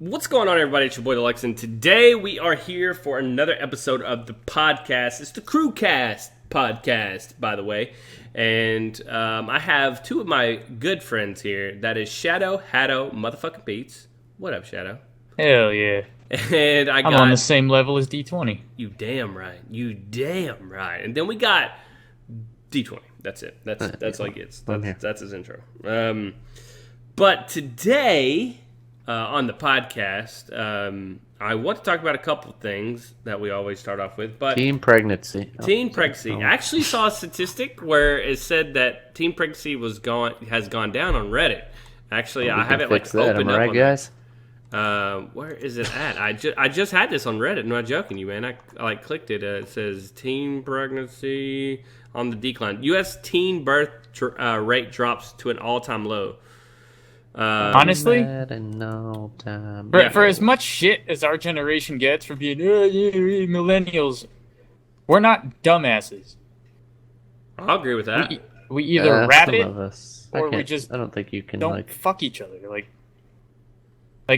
What's going on, everybody? It's your boy, Alex, and today we are here for another episode of the podcast. It's the CrewCast podcast, by the way. And I have two of my good friends here. That is Shadow, Hatto, motherfucking Beats. What up, Shadow? Hell yeah. And I'm on the same level as D20. You damn right. You damn right. And then we got D20. That's it. That's all he gets. That's his intro. But today... on the podcast, I want to talk about a couple of things that we always start off with. But teen pregnancy. I actually saw a statistic where it said that teen pregnancy has gone down on Reddit. Actually, I have it opened up. Right, guys? Where is it at? I just had this on Reddit. I'm not joking you, man. I clicked it. It says teen pregnancy on the decline. U.S. teen birth rate drops to an all-time low. Honestly, for as much shit as our generation gets for being millennials, we're not dumbasses. I'll agree with that. We either rap it or we just I don't think you can don't fuck each other. Like,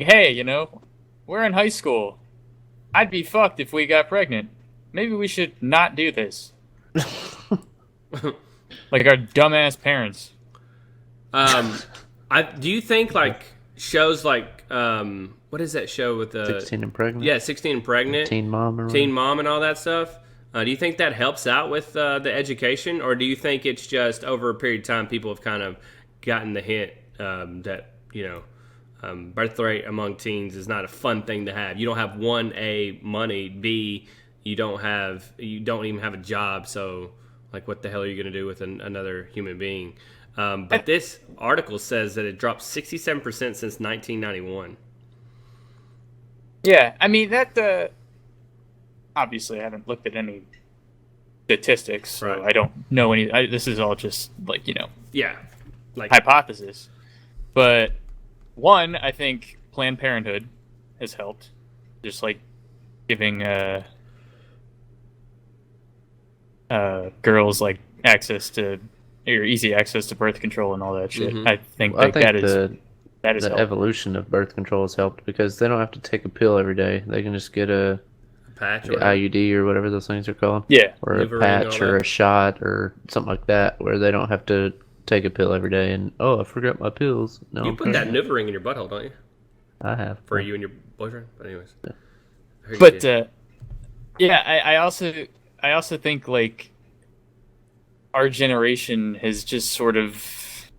hey, we're in high school. I'd be fucked if we got pregnant. Maybe we should not do this. Like our dumbass parents. Do you think shows like what is that show with the 16 and Pregnant? Yeah, 16 and Pregnant, Teen Mom, and all that stuff. Do you think that helps out with the education, or do you think it's just over a period of time people have kind of gotten the hint that birth rate among teens is not a fun thing to have? You don't have one, A, money, B, you don't even have a job, so like what the hell are you going to do with another human being? But this article says that it dropped 67% since 1991. Yeah, I mean, that... obviously, I haven't looked at any statistics, so right. I don't know any... this is all just, Yeah. Hypothesis. But, one, I think Planned Parenthood has helped. Just, giving girls, access to... or easy access to birth control and all that shit. Mm-hmm. I think that is the evolution of birth control has helped because they don't have to take a pill every day. They can just get a patch or IUD or whatever those things are called. Yeah, or a patch or a shot or something like that, where they don't have to take a pill every day. And I forgot my pills. No, you put that NuvaRing in your butthole, don't you? I have for you and your boyfriend. But anyways, I also think our generation has just sort of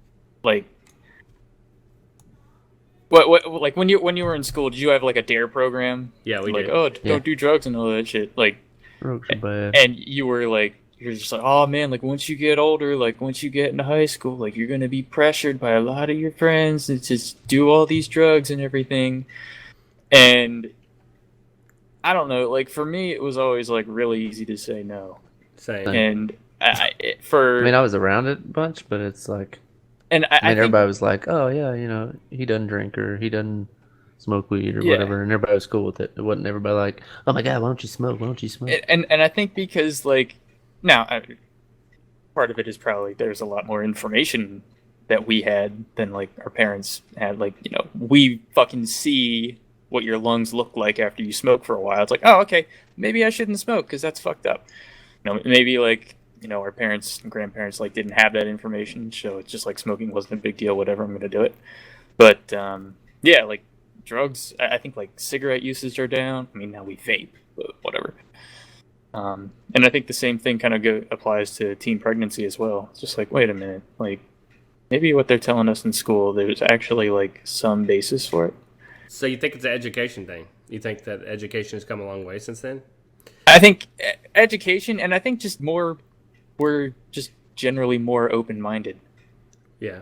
what when you were in school, did you have a DARE program? Yeah, we did. Don't do drugs and all that shit. Drugs are bad. And you were you're just oh man, once you get older, once you get into high school, you're gonna be pressured by a lot of your friends to just do all these drugs and everything. And I don't know, for me, it was always really easy to say no. Same. And I was around it a bunch, but it's and I think, everybody was oh yeah, he doesn't drink or he doesn't smoke weed or whatever, and everybody was cool with it. It wasn't everybody oh my god, why don't you smoke? Why don't you smoke? And I think because now part of it is probably there's a lot more information that we had than our parents had. We fucking see what your lungs look like after you smoke for a while. It's oh okay, maybe I shouldn't smoke because that's fucked up. Maybe our parents and grandparents didn't have that information, so it's just smoking wasn't a big deal, whatever, I'm gonna do it. But drugs, I think cigarette uses are down. I mean, now we vape, but whatever. And I think the same thing kind of applies to teen pregnancy as well. It's just wait a minute, maybe what they're telling us in school, there's actually some basis for it. So you think it's an education thing? You think that education has come a long way since then? I think education, and I think just we're just generally more open-minded. Yeah.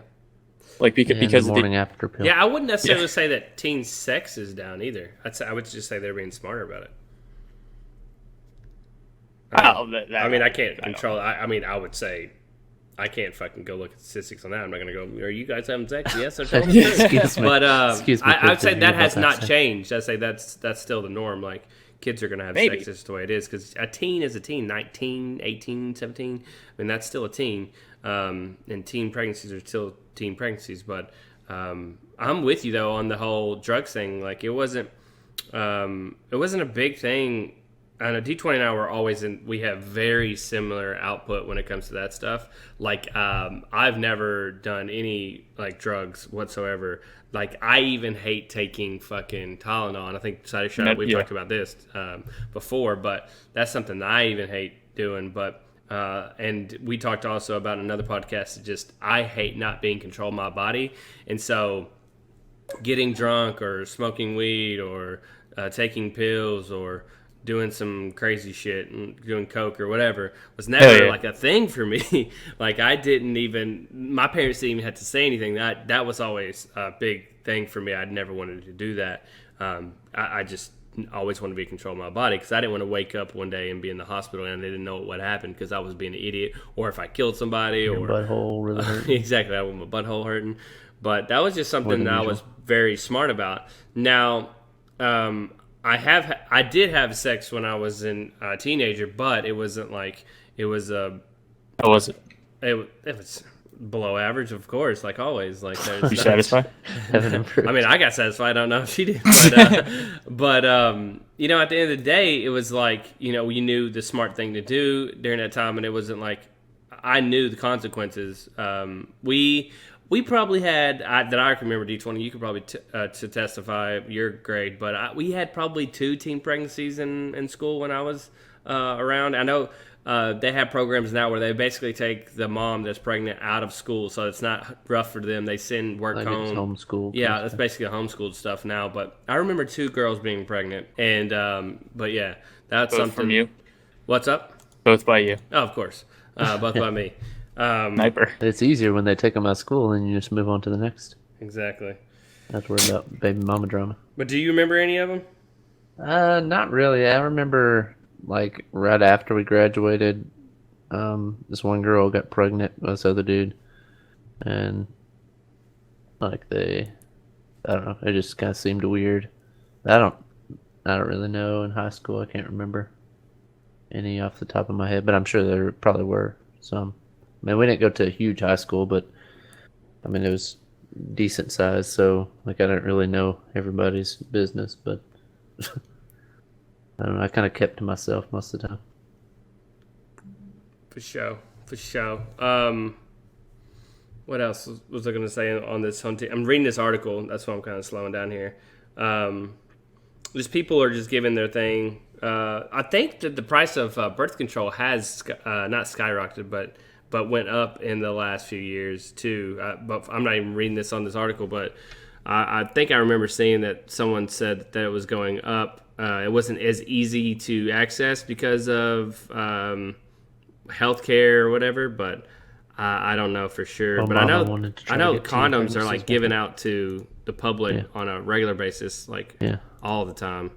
Because the morning after pill. Yeah, I wouldn't necessarily say that teen sex is down either. I would just say they're being smarter about it. I can't control. I would say I can't fucking go look at statistics on that. I'm not going to go, are you guys having sex? Yes, I'm telling you. Excuse me. But Excuse me, I would say that has not changed. I'd say that's still the norm. Kids are going to have Maybe. sex just the way it is, because a teen is a teen, 19, 18, 17. I mean, that's still a teen. And teen pregnancies are still teen pregnancies. But I'm with you though on the whole drugs thing. Like it wasn't a big thing. I know D20 and I were always we have very similar output when it comes to that stuff. Like, I've never done any like drugs whatsoever. Like, I even hate taking fucking Tylenol. And I think we've talked about this before, but that's something that I even hate doing. But and we talked also about another podcast. Just I hate not being in control of my body, and so getting drunk or smoking weed or taking pills or doing some crazy shit and doing coke or whatever was never like a thing for me. Like I didn't even, my parents didn't even have to say anything. That was always a big thing for me. I'd never wanted to do that. I just always wanted to be in control of my body because I didn't want to wake up one day and be in the hospital and they didn't know what happened because I was being an idiot or if I killed somebody. Your or butthole really hurting. Exactly, I want my butthole hurting. But that was just something that I was very smart about. Now, I did have sex when I was a teenager, but it wasn't like it was a. How was it? It was below average, of course, like always. Like, you satisfied? I mean, I got satisfied. I don't know if she did, but you know, at the end of the day, it was like you knew the smart thing to do during that time, and it wasn't like I knew the consequences. We probably had, that I can remember, D20, you could probably to testify your grade, but we had probably 2 teen pregnancies in school when I was around. I know they have programs now where they basically take the mom that's pregnant out of school, so it's not rough for them. They send work like home. It's homeschooled. Yeah, that's basically homeschooled stuff now. But I remember 2 girls being pregnant, and but yeah, that's Both something. From you? What's up? Both by you. Oh, of course, both by me. Sniper. It's easier when they take them out of school and you just move on to the next. Exactly. That's where about baby mama drama. But do you remember any of them? Not really. I remember like right after we graduated, this one girl got pregnant with this other dude, and like I don't know, it just kind of seemed weird. I don't really know. In high school, I can't remember any off the top of my head, but I'm sure there probably were some. I mean, we didn't go to a huge high school, but I mean, it was decent size, so like I didn't really know everybody's business, but I don't know, I kind of kept to myself most of the time. For sure. What else was I going to say on this hunting? I'm reading this article, that's why I'm kind of slowing down here. Just people are just giving their thing. I think that the price of birth control has not skyrocketed, but went up in the last few years too. But I'm not even reading this on this article, but I think I remember seeing that someone said that it was going up. It wasn't as easy to access because of healthcare or whatever, but I don't know for sure. But I know condoms are like given out to the public on a regular basis, like all the time.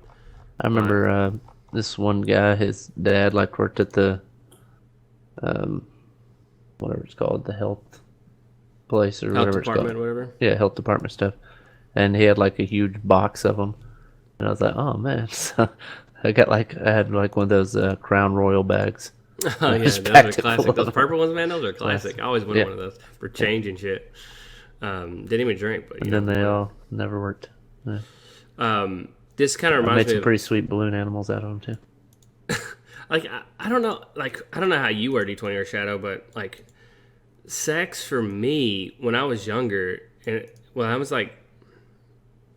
I remember this one guy, his dad like worked at the whatever it's called, the health place or whatever it's called. Health department, whatever. Yeah, health department stuff. And he had like a huge box of them. And I was like, oh man. So I had like one of those Crown Royal bags. Oh yeah, those are classic. Those purple ones, man, those are classic. I always wanted one of those for changing shit. Didn't even drink, but and then they all never worked. Yeah. This kind of reminds me. Made some pretty sweet balloon animals out of them too. Like I don't know, how you were D20 or Shadow, but like sex for me when I was younger, I was like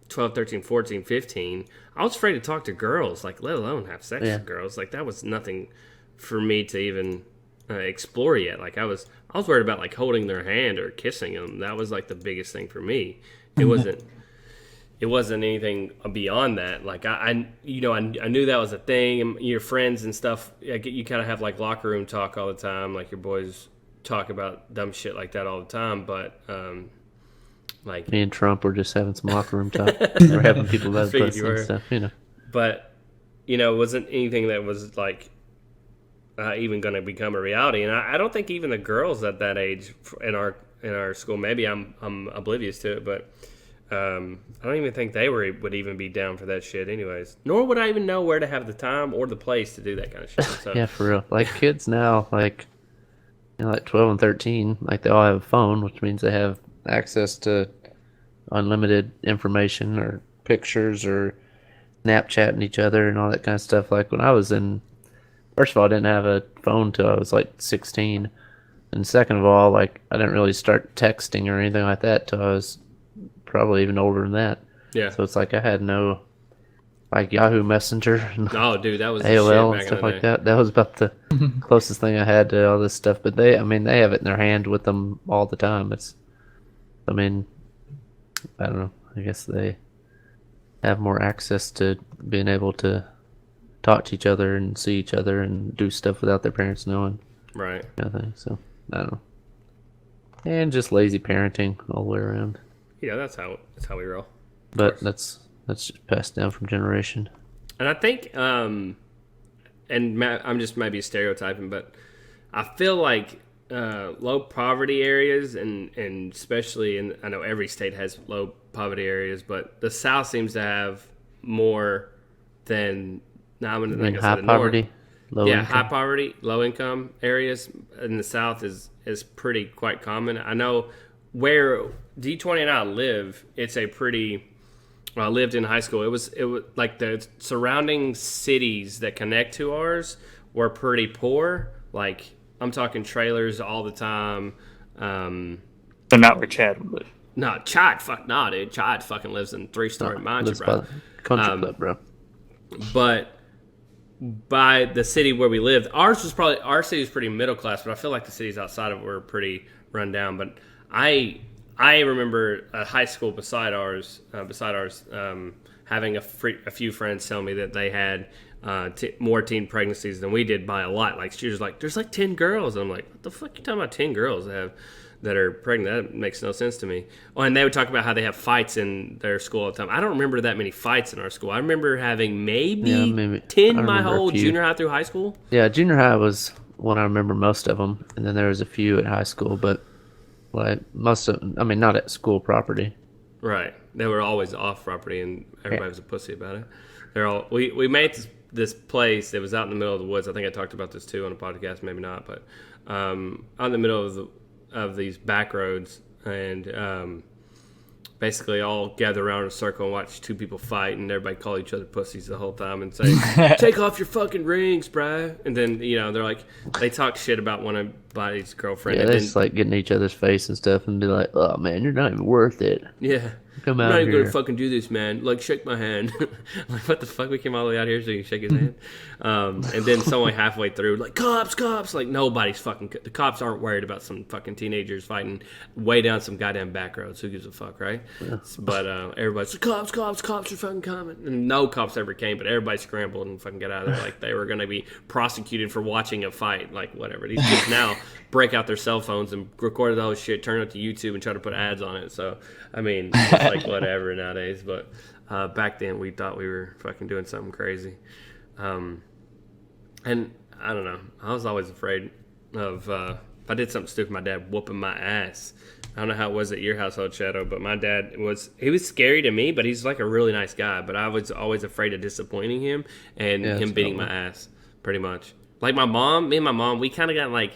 12, 13, 14, 15, I was afraid to talk to girls, like let alone have sex with girls. Like that was nothing for me to even explore yet. Like I was worried about like holding their hand or kissing them. That was like the biggest thing for me. It wasn't anything beyond that. Like I knew that was a thing. And your friends and stuff, you kind of have like locker room talk all the time. Like your boys talk about dumb shit like that all the time. But like me and Trump were just having some locker room talk. We're having people about pussy and stuff, But it wasn't anything that was like even going to become a reality. And I don't think even the girls at that age in our school. Maybe I'm oblivious to it, but. I don't even think they would even be down for that shit anyways. Nor would I even know where to have the time or the place to do that kind of shit. So. Yeah, for real. Like kids now, like 12 and 13, like they all have a phone, which means they have access to unlimited information or pictures or Snapchatting each other and all that kind of stuff. Like when I was in, first of all, I didn't have a phone till I was like 16. And second of all, like I didn't really start texting or anything like that till I was probably even older than that. Yeah. So it's like I had no like Yahoo Messenger and Oh, dude, that was the AOL shit and back in stuff the like day. that. That was about the closest thing I had to all this stuff. But I mean, they have it in their hand with them all the time. I mean, I don't know. I guess they have more access to being able to talk to each other and see each other and do stuff without their parents knowing. Right. Kind of thing. So I don't know. And just lazy parenting all the way around. Yeah, that's how we roll. But that's just passed down from generation. And I think, and I'm just maybe stereotyping, but I feel like low poverty areas, and especially I know every state has low poverty areas, but the South seems to have more than High poverty, low income. high poverty, low income areas in the South is pretty quite common. I know where D20 and I live, it's a pretty. When I lived in high school, it was like the surrounding cities that connect to ours were pretty poor. Like I'm talking trailers all the time. So not where Chad would live. No, Chad, fuck nah, dude. Chad fucking lives in 3-story mansion, Lives bro. by the country club, bro. But by the city where we lived, our city was pretty middle class, but I feel like the cities outside of it were pretty run down. But I remember a high school beside ours, having a few friends tell me that they had more teen pregnancies than we did by a lot. Like she was like, "There's like 10 girls," and I'm like, "What the fuck you talking about? 10 girls that are pregnant? That makes no sense to me." Oh, and they would talk about how they have fights in their school all the time. I don't remember that many fights in our school. I remember having maybe 10 my whole junior high through high school. Yeah, junior high was when I remember most of them, and then there was a few at high school, but like most of, I mean, not at school property. Right. They were always off property, and everybody was a pussy about it. They're all we made this place that was out in the middle of the woods. I think I talked about this too on a podcast, maybe not, but out in the middle of these back roads, and basically all gather around in a circle and watch two people fight, and everybody call each other pussies the whole time and say, "Take off your fucking rings, bruh." And then they're like, they talk shit about one of buddy's girlfriend. Yeah, and they then, just like get in each other's face and stuff, and be like, "Oh man, you're not even worth it. Yeah. Come I'm out not even here." gonna fucking do this, man. Like, shake my hand. Like, what the fuck? We came all the way out here so you can shake his hand. And then someone halfway through, like, cops. Like, nobody's fucking. The cops aren't worried about some fucking teenagers fighting way down some goddamn back roads. Who gives a fuck, right? Yeah. But everybody's like, cops are fucking coming. And no cops ever came, but everybody scrambled and fucking got out of there. Like, they were gonna be prosecuted for watching a fight. Like, whatever. These kids now break out their cell phones and record all this shit, turn it to YouTube, and try to put ads on it. So, I mean, it's like whatever nowadays. But back then, we thought we were fucking doing something crazy. And I don't know. I was always afraid of if I did something stupid, my dad whooping my ass. I don't know how it was at your household, Shadow, but my dad was scary to me, but he's like a really nice guy. But I was always afraid of disappointing him and him beating my ass, pretty much. Like me and my mom, we kind of got like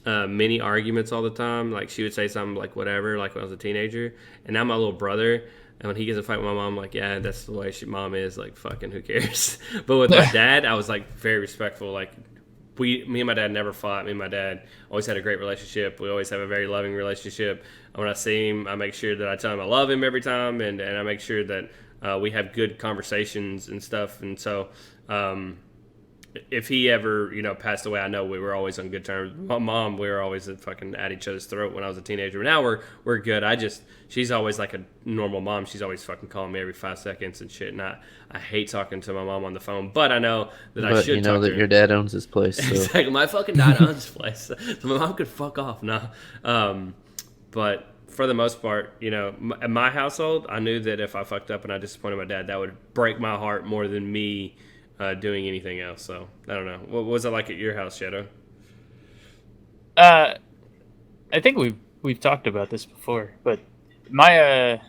mini arguments all the time. Like she would say something like whatever, like when I was a teenager. And now my little brother, and when he gets in a fight with my mom, I'm like, yeah, that's the way mom is. Like, fucking, who cares? But with my dad, I was like very respectful. Like, me and my dad never fought. Me and my dad always had a great relationship. We always have a very loving relationship. When I see him, I make sure that I tell him I love him every time, and I make sure that we have good conversations and stuff. And so, if he ever, passed away, I know we were always on good terms. My mom, we were always fucking at each other's throat when I was a teenager. But now we're good. She's always like a normal mom. She's always fucking calling me every 5 seconds and shit. And I hate talking to my mom on the phone, but I know that I should talk to her. That your dad owns this place. So. Exactly. My fucking dad owns this place. So my mom could fuck off now. But for the most part, in my household, I knew that if I fucked up and I disappointed my dad, that would break my heart more than me doing anything else. So I don't know. What was it like at your house, Shadow? I think we've talked about this before, but my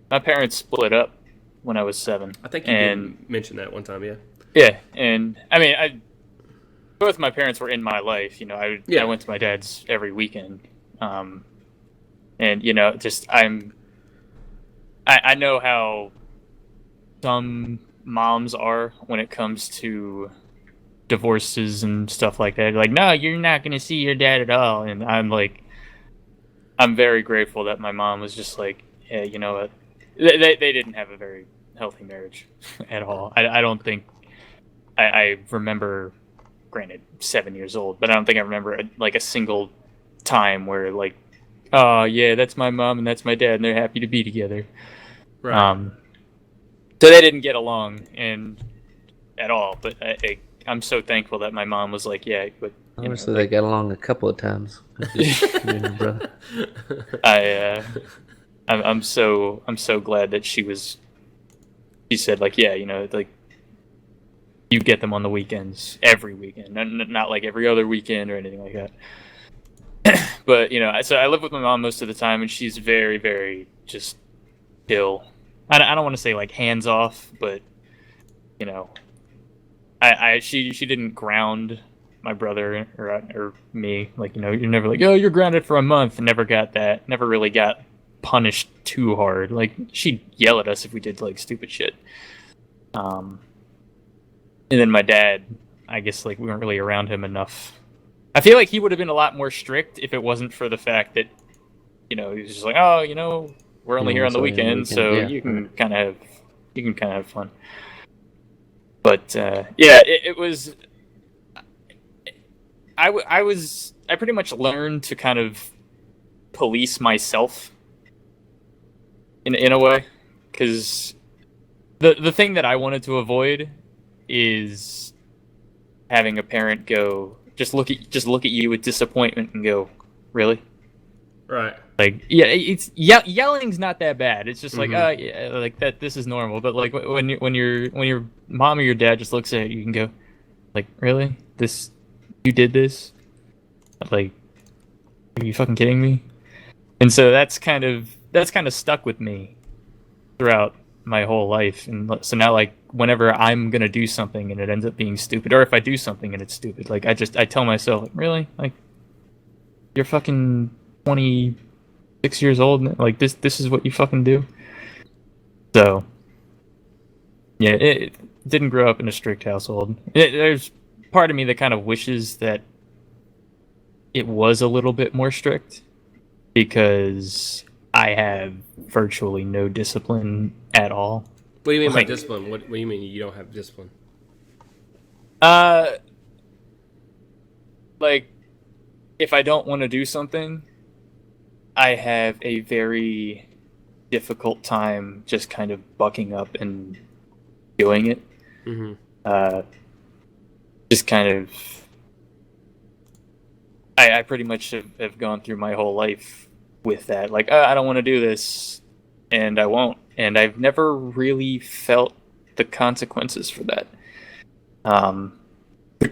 parents split up when I was 7. I think you did mention that one time, yeah. Yeah, and I mean, both my parents were in my life. I went to my dad's every weekend, and I know how some moms are when it comes to divorces and stuff like that. Like, no, you're not going to see your dad at all. And I'm like, I'm very grateful that my mom was just like, yeah, you know what? They didn't have a very healthy marriage at all. I don't think I remember, granted, 7 years old, but I don't think I remember like a single time where like, oh yeah, that's my mom and that's my dad, and they're happy to be together. Right. So they didn't get along and at all. But I'm so thankful that my mom was like, yeah, but Obviously, they got along a couple of times. Just you and your brother. I'm so glad that she said like, yeah, like you get them on the weekends, every weekend, not like every other weekend or anything like that. But so I live with my mom most of the time, and she's very, very just chill. I don't want to say like hands off, but she didn't ground my brother or me. Like, you're never like, oh, you're grounded for a month. Never got that. Never really got punished too hard. Like, she'd yell at us if we did like stupid shit. And then my dad, I guess like we weren't really around him enough. I feel like he would have been a lot more strict if it wasn't for the fact that he was just like, oh, we're only here on the weekend, so yeah. you can kind of have fun. But it was. I pretty much learned to kind of police myself in a way, because the thing that I wanted to avoid is having a parent go just look at you with disappointment and go, really? Right. Like, yeah, it's yelling's not that bad. It's just like, Mm-hmm. yeah, like that. This is normal. But like when your mom or your dad just looks at you and go, like, really? You did this? Like, are you fucking kidding me? And so that's kind of stuck with me throughout my whole life. And so now, like, whenever I'm gonna do something and it ends up being stupid, or if I do something and it's stupid, like I tell myself, like, really? Like, you're fucking 26 years old, and like this is what you fucking do? So yeah, it didn't grow up in a strict household. There's part of me that kind of wishes that it was a little bit more strict, because I have virtually no discipline at all. What do you mean by Like, discipline? What do you mean you don't have discipline? Like, if I don't want to do something, I have a very difficult time just kind of bucking up and doing it. Mm-hmm. Just kind of, I pretty much have gone through my whole life with that. Like, I don't want to do this, and I won't. And I've never really felt the consequences for that.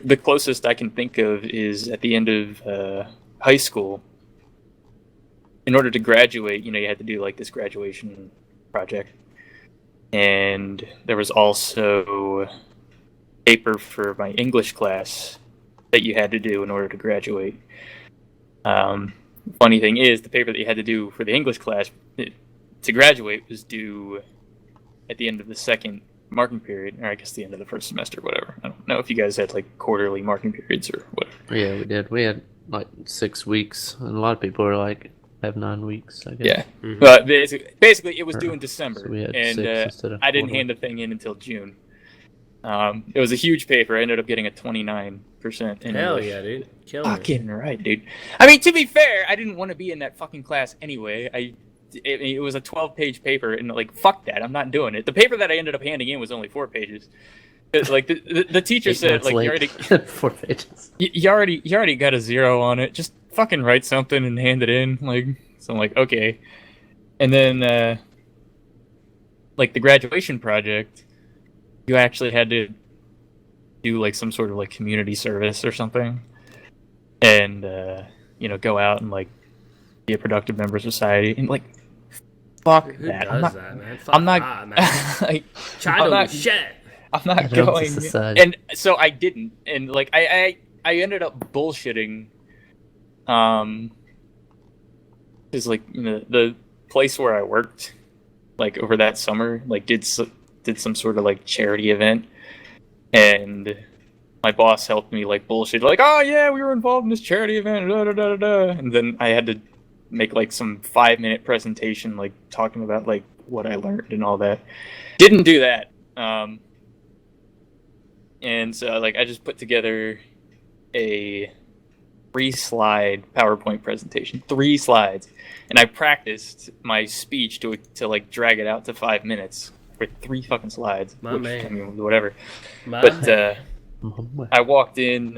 The closest I can think of is at the end of high school. In order to graduate, you had to do like this graduation project. And there was also paper for my English class that you had to do in order to graduate. Funny thing is, the paper that you had to do for the English class to graduate was due at the end of the second marking period, or I guess the end of the first semester, whatever. I don't know if you guys had like quarterly marking periods or whatever. Yeah, we did. We had like 6 weeks, and a lot of people are like have 9 weeks, I guess. Yeah, Mm-hmm. but basically it was due in December, So we had and 6 instead of I didn't 4. hand the thing in until June. It was a huge paper. I ended up getting a 29% in Hell English. yeah, dude. Killing it. Fucking right, dude. I mean, to be fair, I didn't want to be in that fucking class anyway. It was a 12-page paper, and like, fuck that, I'm not doing it. The paper that I ended up handing in was only 4 pages. Like the teacher 8 said, months like, late. you already 4 pages. you already got a 0 on it. Just fucking write something and hand it in. Like, so I'm like, okay. And then like the graduation project, you actually had to do like some sort of like community service or something, and go out and like be a productive member of society, and like, fuck Who that. does that, man? Fuck I'm not that, man. like, Child not- shit. I'm not Belongs to going, society. and so I didn't, and like I ended up bullshitting, because like the place where I worked, like over that summer, like did some sort of like charity event, and my boss helped me like bullshit, like, oh yeah, we were involved in this charity event, da, da, da, da, da. And then I had to make like some 5-minute presentation, like talking about like what I learned and all that. Didn't do that. And so like I just put together a 3-slide PowerPoint presentation, 3 slides, and I practiced my speech to like drag it out to 5 minutes for 3 fucking slides. My man. I mean, whatever. My But man. I walked in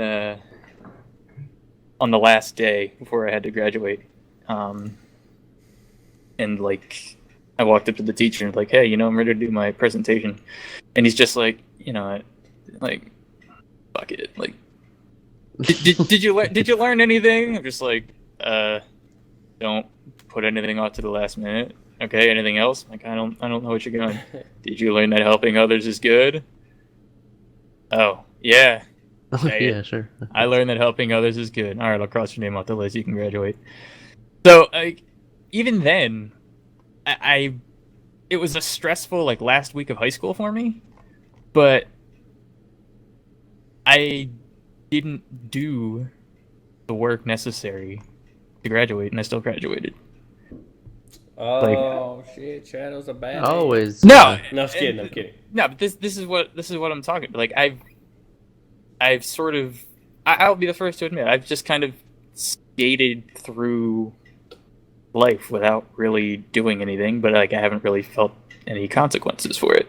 on the last day before I had to graduate, and like I walked up to the teacher and was like, hey, I'm ready to do my presentation, and he's just like, like, fuck it, like, did you learn anything? I'm just like, don't put anything off to the last minute. Okay, anything else? Like, I don't know what you're going. Did you learn that helping others is good? Oh, yeah. Yeah, sure. I learned that helping others is good. All right, I'll cross your name off the list. You can graduate. So, like, even then, it was a stressful, like, last week of high school for me, but I didn't do the work necessary to graduate, and I still graduated. Oh shit! Shadow's a bad. Always. No, No, I'm kidding. I'm kidding. No, but this is what I'm talking about. Like I've sort of I'll be the first to admit I've just kind of skated through life without really doing anything, but like I haven't really felt any consequences for it.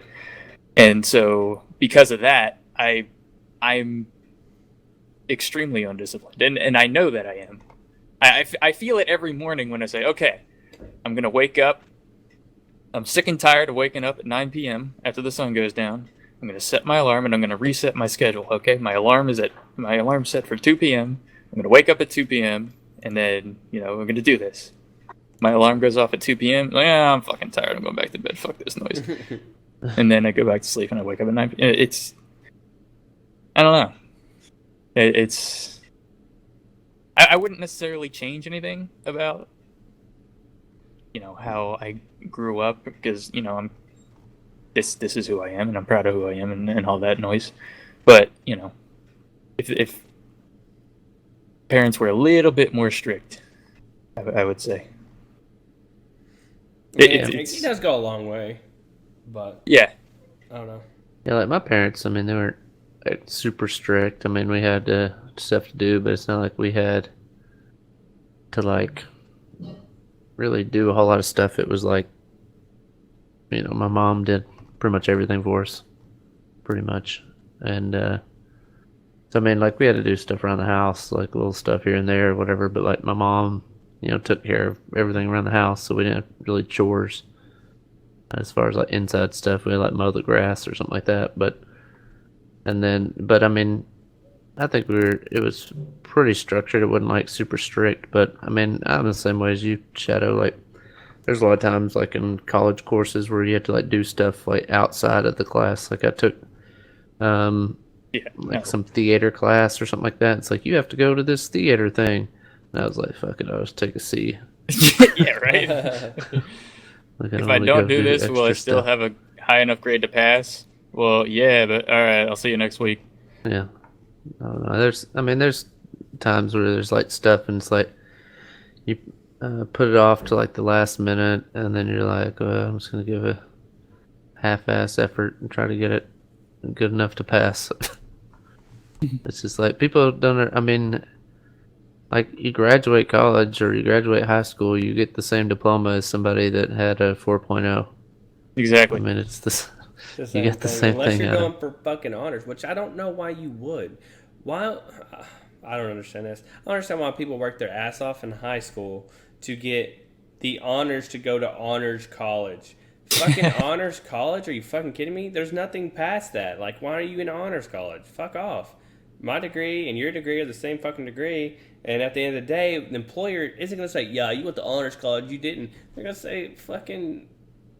And so because of that, I'm extremely undisciplined, and I know that I am. I feel it every morning when I say, okay, I'm going to wake up. I'm sick and tired of waking up at 9 p.m. after the sun goes down. I'm going to set my alarm, and I'm going to reset my schedule, okay? My alarm's set for 2 p.m. I'm going to wake up at 2 p.m., and then, we're going to do this. My alarm goes off at 2 p.m. Like, I'm fucking tired. I'm going back to bed. Fuck this noise. And then I go back to sleep, and I wake up at 9 p.m. It's... I don't know. It's... I wouldn't necessarily change anything about how I grew up, because I'm this is who I am, and I'm proud of who I am, and all that noise. But if parents were a little bit more strict, I would say It does go a long way, but yeah, I don't know. Yeah, like my parents, I mean, they weren't super strict. I mean, we had stuff to do, but it's not like we had to like really do a whole lot of stuff. It was like, my mom did pretty much everything for us, pretty much. And so I mean, like, we had to do stuff around the house, like little stuff here and there or whatever, but like my mom, took care of everything around the house, so we didn't have really chores as far as like inside stuff. We had like mow the grass or something like that, but I mean, I think it was pretty structured. It wasn't like super strict, but I mean, I'm the same way as you, Shadow. Like, there's a lot of times like in college courses where you have to like do stuff like outside of the class. Like I took some theater class or something like that. It's like, you have to go to this theater thing. And I was like, fuck it, I'll just take a C. Yeah, right. Like, If I don't do this, will I still stuff. have a high enough grade to pass? Well, yeah, but all right, I'll see you next week. Yeah. I don't know. There's times where there's like stuff and it's like you put it off to like the last minute, and then you're like, well, I'm just gonna give a half-ass effort and try to get it good enough to pass. It's just like people don't. I mean, like, you graduate college or you graduate high school, you get the same diploma as somebody that had a 4.0. Exactly. I mean, it's this. The You get the same Unless thing you're out going of for fucking honors, which I don't know why you would. Why? I don't understand this. I don't understand why people work their ass off in high school to get the honors to go to honors college. Fucking honors college? Are you fucking kidding me? There's nothing past that. Like, why are you in honors college? Fuck off. My degree and your degree are the same fucking degree, and at the end of the day, the employer isn't going to say, yeah, you went to honors college, you didn't. They're going to say, fucking,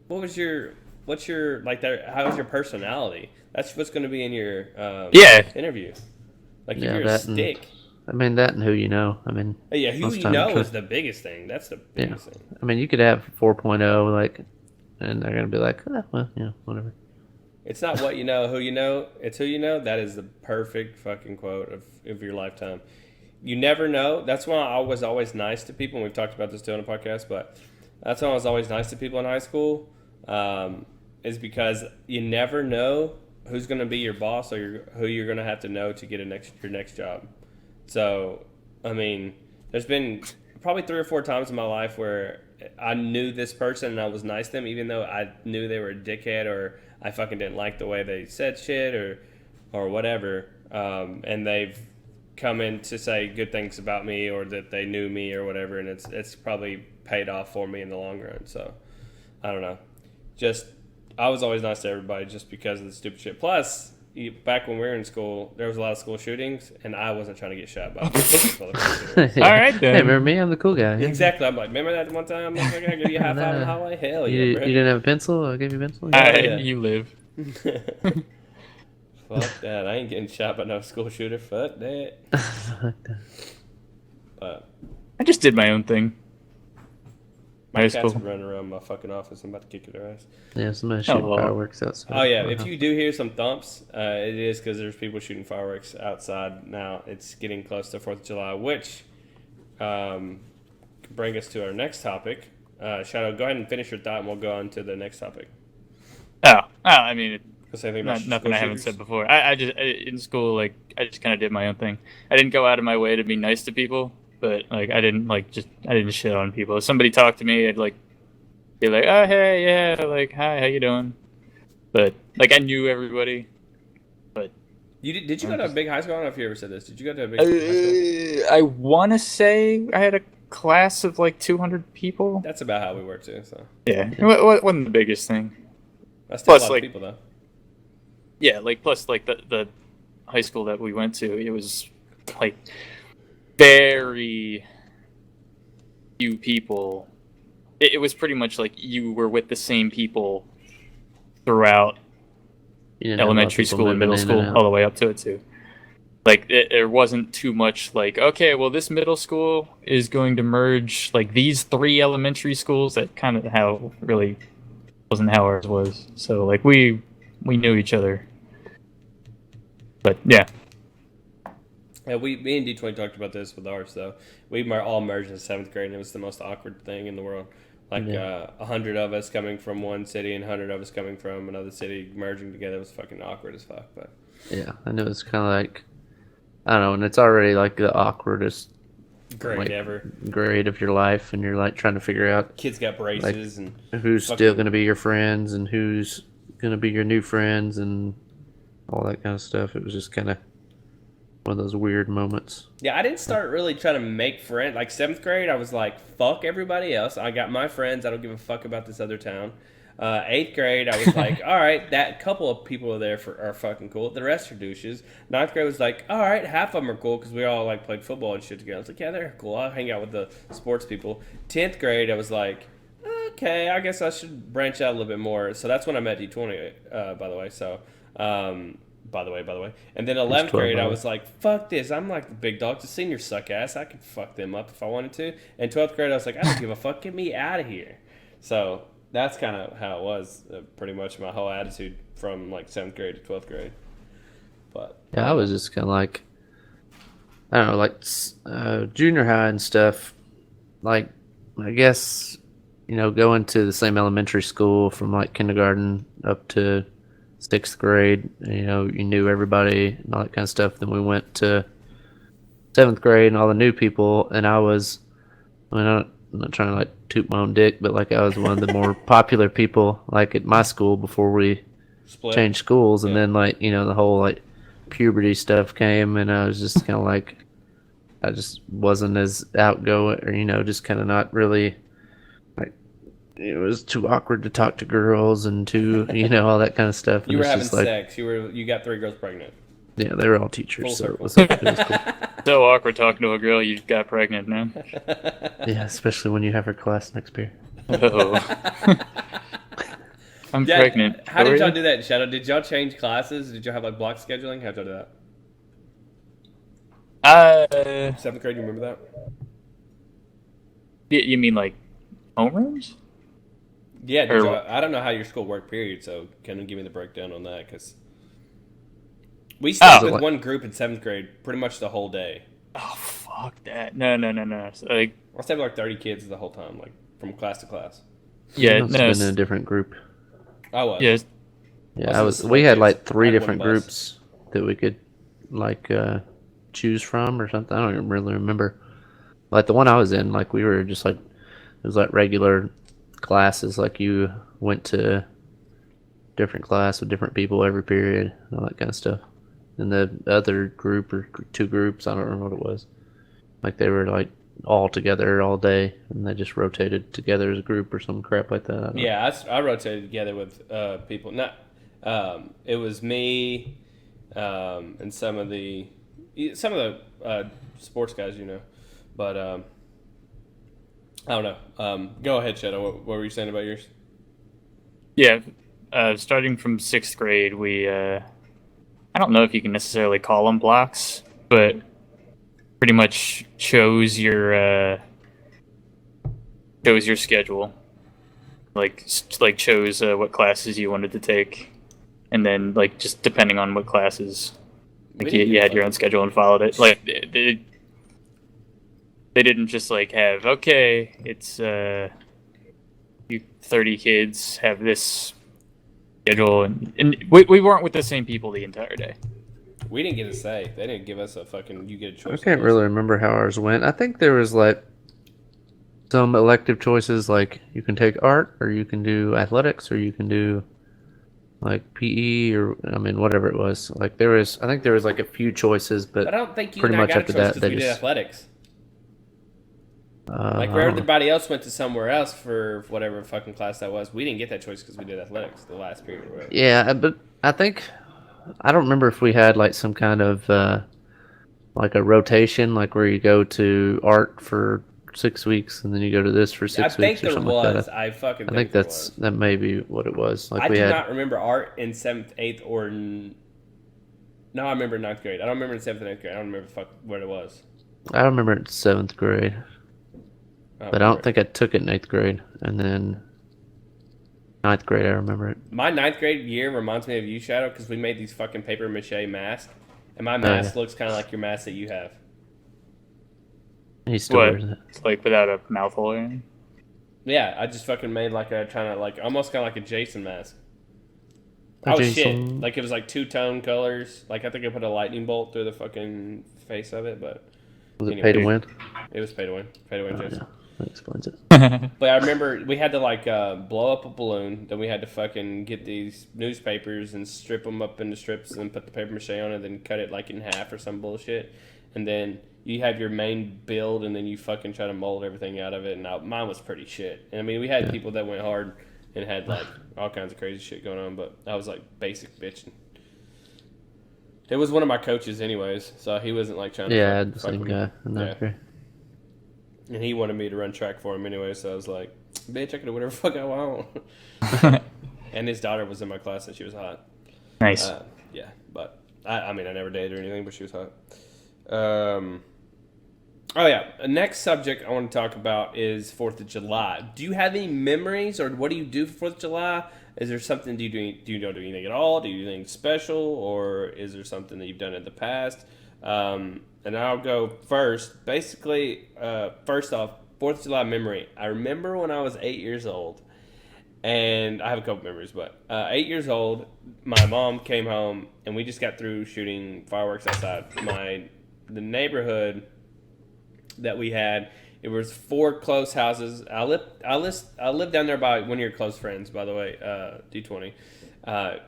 what's your, like, how was your personality? That's what's going to be in your interview. Like, if you're a stick. I mean, that and who you know. I mean, Yeah, who you know is the biggest thing. That's the biggest thing. I mean, you could have 4.0, like, and they're gonna be like, well, whatever. It's not what you know, who you know. It's who you know. That is the perfect fucking quote of your lifetime. You never know. That's why I was always nice to people. And we've talked about this too on a podcast, but that's why I was always nice to people in high school. Is because you never know who's going to be your boss or who you're going to have to know to get your next job. So, I mean, there's been probably 3 or 4 times in my life where I knew this person and I was nice to them, even though I knew they were a dickhead or I fucking didn't like the way they said shit or whatever. And they've come in to say good things about me or that they knew me or whatever, and it's probably paid off for me in the long run. So, I don't know. I was always nice to everybody just because of the stupid shit. Plus, back when we were in school, there was a lot of school shootings, and I wasn't trying to get shot by motherfuckers. Yeah. All right, then. Hey, remember me? I'm the cool guy. Yeah. Exactly. I'm like, remember that one time I gave you a high five in the hallway? Hell yeah, You bro. didn't have a pencil? I gave you a pencil? All Yeah. right, yeah. you live. Fuck that. I ain't getting shot by no school shooter. Fuck that. But I just did my own thing. My cats school. are running around my fucking office. I'm about to kick their ass. Yeah, somebody shooting well. fireworks outside. Oh yeah, if you do hear some thumps, it is because there's people shooting fireworks outside now. It's getting close to 4th of July, which bring us to our next topic. Shadow, go ahead and finish your thought, and we'll go on to the next topic. I mean, Same thing about nothing school I haven't shooters? said before. I just in school, like, I just kind of did my own thing. I didn't go out of my way to be nice to people, but like, I didn't shit on people. If somebody talked to me, I'd like be like, oh hey, yeah, like, hi, how you doing? But like, I knew everybody. But Did you go to a big high school? I don't know if you ever said this. Did you go to a big high school? I want to say I had a class of like 200 people. That's about how we were too. So Yeah, it wasn't the biggest thing. that's still Plus, a lot like- of people though. Yeah, like, plus, like, the high school that we went to, it was, like, very few people. It was pretty much like you were with the same people throughout You didn't have a lot of elementary people school and middle moving in school, and all out. the way up to it, too. Like, there wasn't too much, like, okay, well, this middle school is going to merge, like, these 3 elementary schools. That kind of wasn't how ours was. So, like, we knew each other. But yeah, Yeah, me and D20 talked about this with ours though. We all merged in 7th grade, and it was the most awkward thing in the world. Like 100 of us coming from one city and 100 of us coming from another city merging together was fucking awkward as fuck. But Yeah, I know it's kind of like, I don't know, and it's already like the awkwardest great like, ever. grade of your life, and you're like trying to figure out Kids got braces and who's fucking- still going to be your friends and who's going to be your new friends and all that kind of stuff. It was just kind of one of those weird moments. yeah, I didn't start really trying to make friends. Like 7th grade, I was like, fuck everybody else. I got my friends. I don't give a fuck about this other town. 8th grade, I was like, all right, that couple of people are there are fucking cool. The rest are douches. 9th grade was like, all right, half of them are cool because we all like played football and shit together. I was like, yeah, they're cool. I'll hang out with the sports people. 10th grade, I was like, okay, I guess I should branch out a little bit more. So that's when I met D20, by the way. So, by the way. And then 11th 12, grade, by I the way. was like, fuck this. I'm like the big dog. The seniors suck ass. I could fuck them up if I wanted to. And 12th grade, I was like, I don't give a fuck. Get me out of here. So that's kind of how it was, pretty much my whole attitude from like 7th grade to 12th grade. But Yeah, I was just kind of like, I don't know, like junior high and stuff. Like, I guess, going to the same elementary school from like kindergarten up to 6th grade, you knew everybody and all that kind of stuff. Then we went to 7th grade and all the new people, and I'm not trying to like toot my own dick, but like I was one of the more popular people like at my school before we split. changed schools, and Yeah. then like the whole like puberty stuff came, and I was just kind of like, I just wasn't as outgoing, or just kind of not really like, it was too awkward to talk to girls and too all that kind of stuff. And You were it's having just like, sex. You got 3 girls pregnant. yeah, they were all Full teachers, so circle. it was cool. so awkward talking to a girl you got pregnant, man. Yeah, especially when you have her class next year. Oh. I'm Yeah, pregnant. How did Are y'all you? do that, Shadow? Did y'all change classes? Did y'all have like block scheduling? How'd y'all do that? 7th grade, you remember that? You mean like homerooms? Yeah, Or I don't know how your school worked, period, so can you give me the breakdown on that? Because we stayed Was it with like one group in 7th grade pretty much the whole day. oh fuck that. No. So, like I stayed with like 30 kids the whole time, like from class to class. you yeah, must have no, been in a different group. I was. yeah, I Yeah, was I in the was. slow We had kids. like I three had one different bus. groups that we could like choose from or something. I don't even really remember. Like the one I was in, like we were just like it was like regular classes. Like you went to different class with different people every period and all that kind of stuff. And the other group or two groups, I don't remember what it was. Like they were like all together all day, and they just rotated together as a group or some crap like that. I don't know. Yeah, I rotated together with people. Not, it was me and some of the sports guys, But I don't know. Go ahead, Shadow. What were you saying about yours? yeah. Starting from 6th grade, we I don't know if you can necessarily call them blocks, but pretty much chose your schedule. Like chose what classes you wanted to take, and then like just depending on what classes, We like didn't you do had your own fucking- schedule and followed it. Like they didn't just like have okay, it's you 30 kids have this schedule, and we weren't with the same people the entire day. We didn't get a say. They didn't give us a fucking. You get a choice. I can't really remember how ours went. I think there was like some elective choices, like you can take art, or you can do athletics, or you can do like PE, or I mean whatever it was. Like there was, I think there was like a few choices, But I but don't think you pretty and I much got a after choice that because they we did just athletics. Like I where don't know. everybody else went to somewhere else for whatever fucking class that was, we didn't get that choice because we did athletics the last period. Or whatever. Yeah, but I think I don't remember if we had like some kind of like a rotation, like where you go to art for 6 weeks and then you go to this for I 6 think weeks or there something like was. that. I fucking I think think there that's was. that may be what it was. Like I we do had, not remember art in 7th, 8th, or no. I remember 9th grade. I don't remember in 7th and 8th grade. I don't remember what it was. I remember it in 7th grade, but I don't remember. think I took it in 8th grade, and then 9th grade I remember it. My 9th grade year reminds me of you, Shadow, because we made these fucking paper mache masks, and my yeah. mask looks kind of like your mask that you have. He still What? wears it. Like without a mouth hole or anything? Yeah, I just fucking made like a trying to like almost kind of like a Jason mask. A Oh Jason. shit! Like it was like two-tone colors. Like I think I put a lightning bolt through the fucking face of it, but Was it anyway. pay to win? it was pay to win. Pay to win, Oh, Jason. yeah, that explains it. But I remember we had to like blow up a balloon. Then we had to fucking get these newspapers and strip them up into strips and put the paper mache on it. Then cut it like in half or some bullshit. And then you have your main build, and then you fucking try to mold everything out of it. And mine was pretty shit. And I mean, we had people that went hard and had like all kinds of crazy shit going on. But I was like basic bitching. It was one of my coaches, anyways, so he wasn't like trying to. Yeah, I had the fuck same with me. guy in Yeah. 9th grade. And he wanted me to run track for him anyway, so I was like, bitch, I can do whatever the fuck I want. And his daughter was in my class and she was hot. Nice. Yeah, but I mean, I never dated or anything, but she was hot. Oh, yeah. The next subject I want to talk about is 4th of July. Do you have any memories, or what do you do for 4th of July? Is there something, do you don't do anything at all? Do you do anything special, or is there something that you've done in the past? And I'll go first. Basically, first off, 4th of July memory. I remember when I was 8 years old, and I have a couple memories, but 8 years old, my mom came home, and we just got through shooting fireworks outside. The neighborhood that we had, it was 4 close houses. I lived down there by one of your close friends, by the way, D20.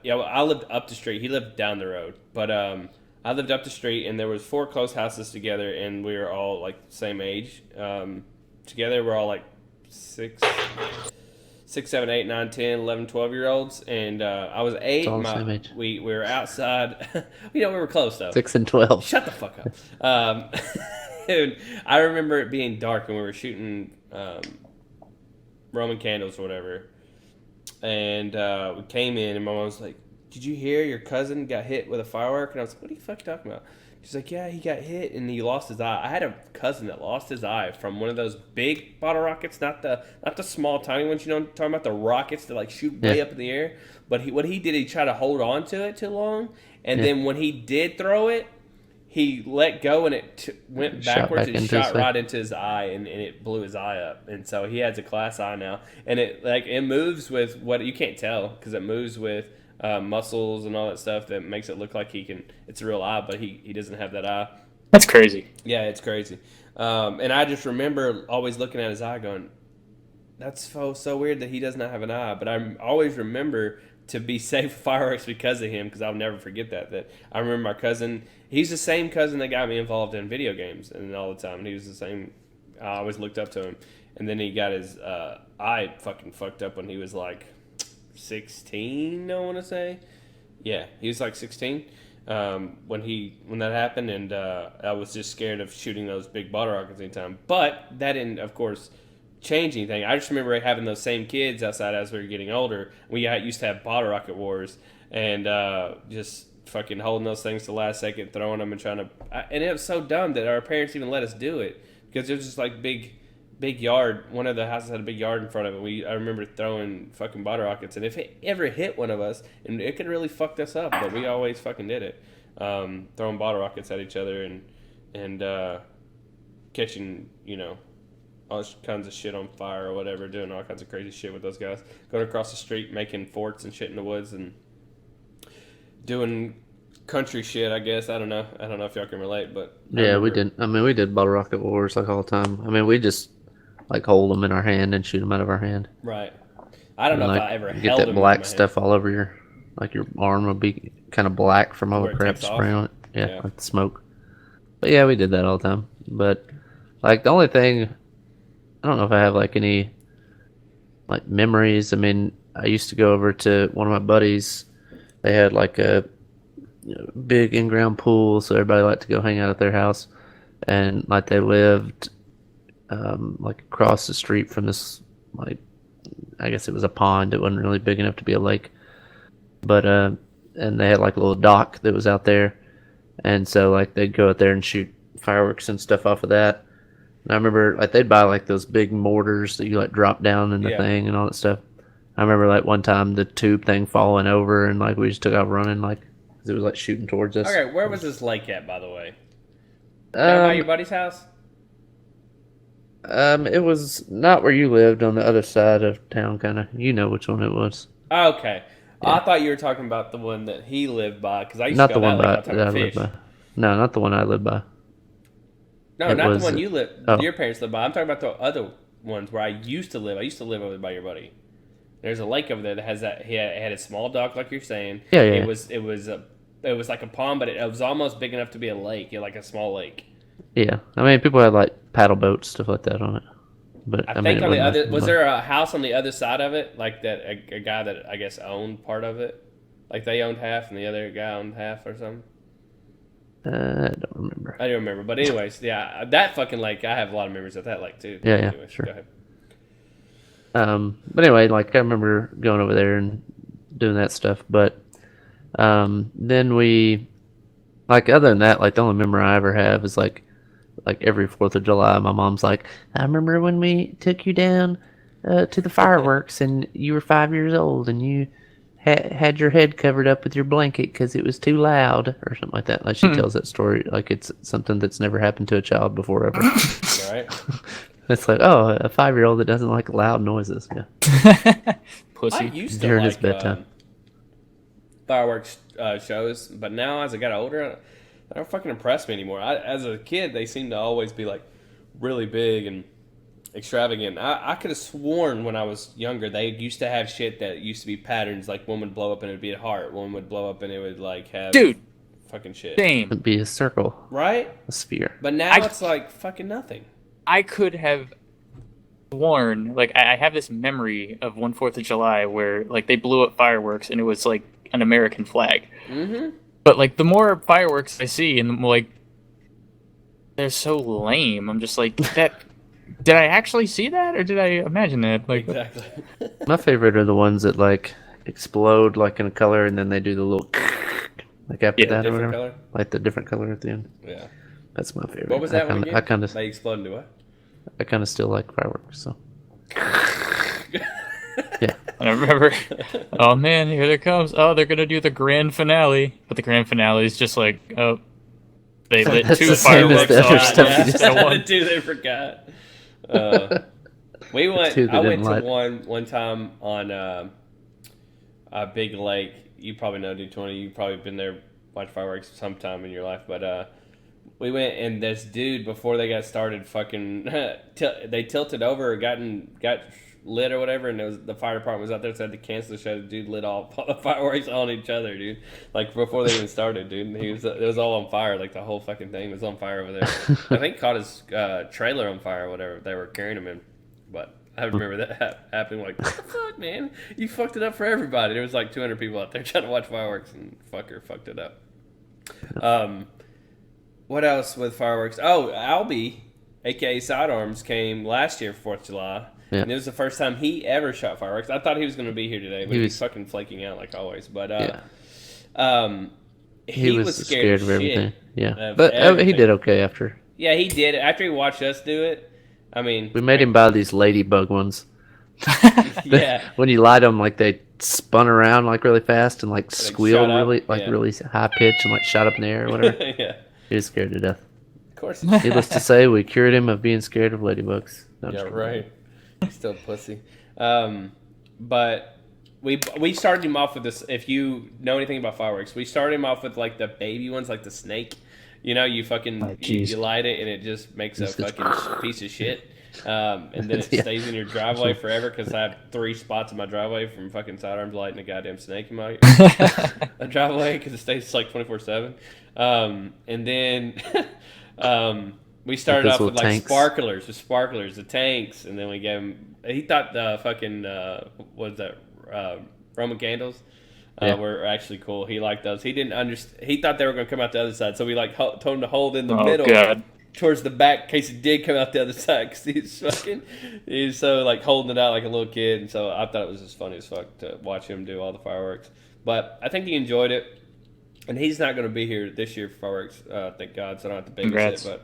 Yeah, well, I lived up the street. He lived down the road, but I lived up the street, and there was 4 close houses together, and we were all like same age. Together, we're all like 6, 7, 8, 9, 10, 11, 12-year-olds, and I was 8. It's all the same age. We were outside. We were close though. 6 and 12. Shut the fuck up. And I remember it being dark, and we were shooting Roman candles or whatever. And we came in, and my mom was like, "Did you hear your cousin got hit with a firework?" And I was like, "What are you fucking talking about?" She's like, yeah, he got hit and he lost his eye. I had a cousin that lost his eye from one of those big bottle rockets, not the small tiny ones. You know, I'm talking about the rockets that like shoot way up in the air. But what he did, he tried to hold on to it too long, and then when he did throw it, he let go and it went backwards and shot right into his eye, and it blew his eye up. And so he has a glass eye now, and it moves with what you can't tell because it moves with muscles and all that stuff that makes it look like it's a real eye, but he doesn't have that eye. That's crazy. Yeah, it's crazy. And I just remember always looking at his eye going, that's so weird that he does not have an eye. But I always remember to be safe with fireworks because of him, because I'll never forget that I remember my cousin, he's the same cousin that got me involved in video games and all the time. And he was the same, I always looked up to him. And then he got his eye fucking fucked up when he was like 16, I want to say. Yeah, he was like 16 when that happened, and I was just scared of shooting those big bottle rockets anytime. But that didn't, of course, change anything. I just remember having those same kids outside as we were getting older. We used to have bottle rocket wars, and just fucking holding those things to the last second, throwing them and trying to. And it was so dumb that our parents even let us do it because it was just like big yard. One of the houses had a big yard in front of it. I remember throwing fucking bottle rockets, and if it ever hit one of us, and it could really fucked us up, but we always fucking did it. Throwing bottle rockets at each other and catching, all kinds of shit on fire or whatever, doing all kinds of crazy shit with those guys. Going across the street, making forts and shit in the woods, and doing country shit, I guess. I don't know if y'all can relate, but yeah, we did. I mean, we did bottle rocket wars like all the time. I mean, we just like hold them in our hand and shoot them out of our hand. Right. I don't know if I ever held get that them black in my stuff all over your arm will be kind of black from all the crap spray on it. Yeah, like the smoke. But yeah, we did that all the time. But like the only thing, I don't know if I have like any like memories. I mean, I used to go over to one of my buddies. They had like a big in-ground pool, so everybody liked to go hang out at their house. And like they lived like across the street from this, like, I guess it was a pond. It wasn't really big enough to be a lake, but and they had like a little dock that was out there, and so like they'd go out there and shoot fireworks and stuff off of that. And I remember like they'd buy like those big mortars that you like drop down in the thing and all that stuff. I remember like one time the tube thing falling over, and like we just took off running, like, cause it was like shooting towards us. Okay, where was this lake at, by the way? Down by your buddy's house? It was not where you lived, on the other side of town, kind of. You know which one it was. Okay. Yeah. I thought you were talking about the one that he lived by, because I used to go that lake all the time to fish. No, not the one I lived by. No, not the one your parents lived by. I'm talking about the other ones where I used to live. I used to live over by your buddy. There's a lake over there that has that. He had a small dock, like you're saying. Yeah. It was like a pond, but it was almost big enough to be a lake, like a small lake. Yeah, I mean, people had like paddle boats, stuff like that on it. But I think on the other, was there a house on the other side of it, like that a guy that I guess owned part of it, like they owned half and the other guy owned half or something? I don't remember. I don't remember, but anyways, yeah, that fucking lake. I have a lot of memories of that lake too. Yeah, anyways, sure. Go ahead. But anyway, like I remember going over there and doing that stuff. But then we, like, other than that, like the only memory I ever have is like every 4th of July, my mom's like, I remember when we took you down to the fireworks and you were 5 years old and you had your head covered up with your blanket because it was too loud or something like that. Like she tells that story like it's something that's never happened to a child before ever. Right. It's like, oh, a 5-year-old that doesn't like loud noises. Yeah. Pussy. I used to during like his bedtime. Fireworks shows, but now as I got older, they don't fucking impress me anymore. As a kid, they seem to always be like really big and extravagant. I could have sworn when I was younger they used to have shit that used to be patterns, like one would blow up and it would be a heart, one would blow up and it would like have fucking shit. Same. It'd be a circle, right? A sphere. But now it's like fucking nothing. I could have sworn, like, I have this memory of one 4th of July where like they blew up fireworks and it was like an American flag. Mm-hmm. But like the more fireworks I see, and like they're so lame, I'm just like, that. Did I actually see that, or did I imagine that? Like, exactly. My favorite are the ones that like explode like in a color, and then they do the little Like after Yeah, that or different whatever. color? Like the different color at the end. Yeah. That's my favorite. What was that one again? I kind of They explode into what? I kind of still like fireworks. So yeah. And I remember, oh man, here it comes. Oh, they're gonna do the grand finale, but the grand finale is just like, oh, they lit That's 2 the same as fireworks the other off stuff you instead of The one. two they forgot. We went. two they I went didn't to like. one time on a big lake. You probably know D20. You've probably been there, watch fireworks sometime in your life. But we went, and this dude before they got started, fucking, they tilted over, got lit or whatever, and the fire department was out there, so had to cancel the show. The dude lit all the fireworks on each other, dude. Like before they even started, dude. It was all on fire. Like the whole fucking thing was on fire over there. I think caught his trailer on fire or whatever they were carrying him in. But I remember that happening. Like, what the fuck, man? You fucked it up for everybody. There was like 200 people out there trying to watch fireworks, and fucker fucked it up. What else with fireworks? Oh, Albie, aka Sidearms, came last year for 4th of July. Yeah. And it was the first time he ever shot fireworks. I thought he was going to be here today, but He he was was fucking flaking out like always. But he was scared of everything. Yeah, of but he everything. did okay after. Yeah, he did. After he watched us do it, I mean, We made him buy these ladybug ones. yeah, When you light them, like they spun around like really fast and like squealed shot up, really yeah. really high pitch and like shot up in the air or whatever. yeah. He was scared to death. Of course. Needless to say, we cured him of being scared of ladybugs. No, I'm Yeah, just kidding. right. Still pussy. But we started him off with this. If you know anything about fireworks, we started him off with like the baby ones, like the snake. You know, you fucking Oh, you, jeez. you light it and it just makes a It's just- fucking piece of shit. And then it Yeah. stays in your driveway forever because I have 3 spots in my driveway from fucking sidearms lighting a goddamn snake in my driveway because it stays like 24/7. And then we started those off with little like tanks. sparklers, the tanks, and then we gave him. He thought the fucking what was that Roman candles Yeah. were actually cool. He liked those. He didn't understand. He thought they were going to come out the other side, so we like told him to hold in the Oh, middle God. towards the back in case it did come out the other side. Because he's so like holding it out like a little kid, and so I thought it was just funny as fuck to watch him do all the fireworks. But I think he enjoyed it. And he's not going to be here this year for fireworks, thank God, so I don't have to Congrats. babysit.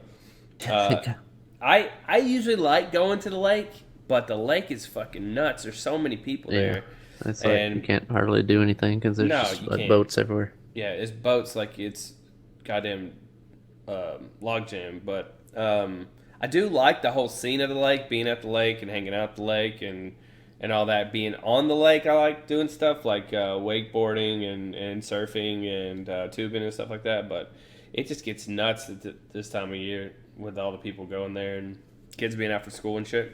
But I usually like going to the lake, but the lake is fucking nuts. There's so many people Yeah. there. It's like And- you can't hardly do anything because there's No, just you like can't. boats everywhere. Yeah, it's boats like it's goddamn log jam. But I do like the whole scene of the lake, being at the lake and hanging out at the lake and all that. Being on the lake, I like doing stuff like wakeboarding and surfing and tubing and stuff like that. But it just gets nuts at this time of year with all the people going there and kids being out for school and shit.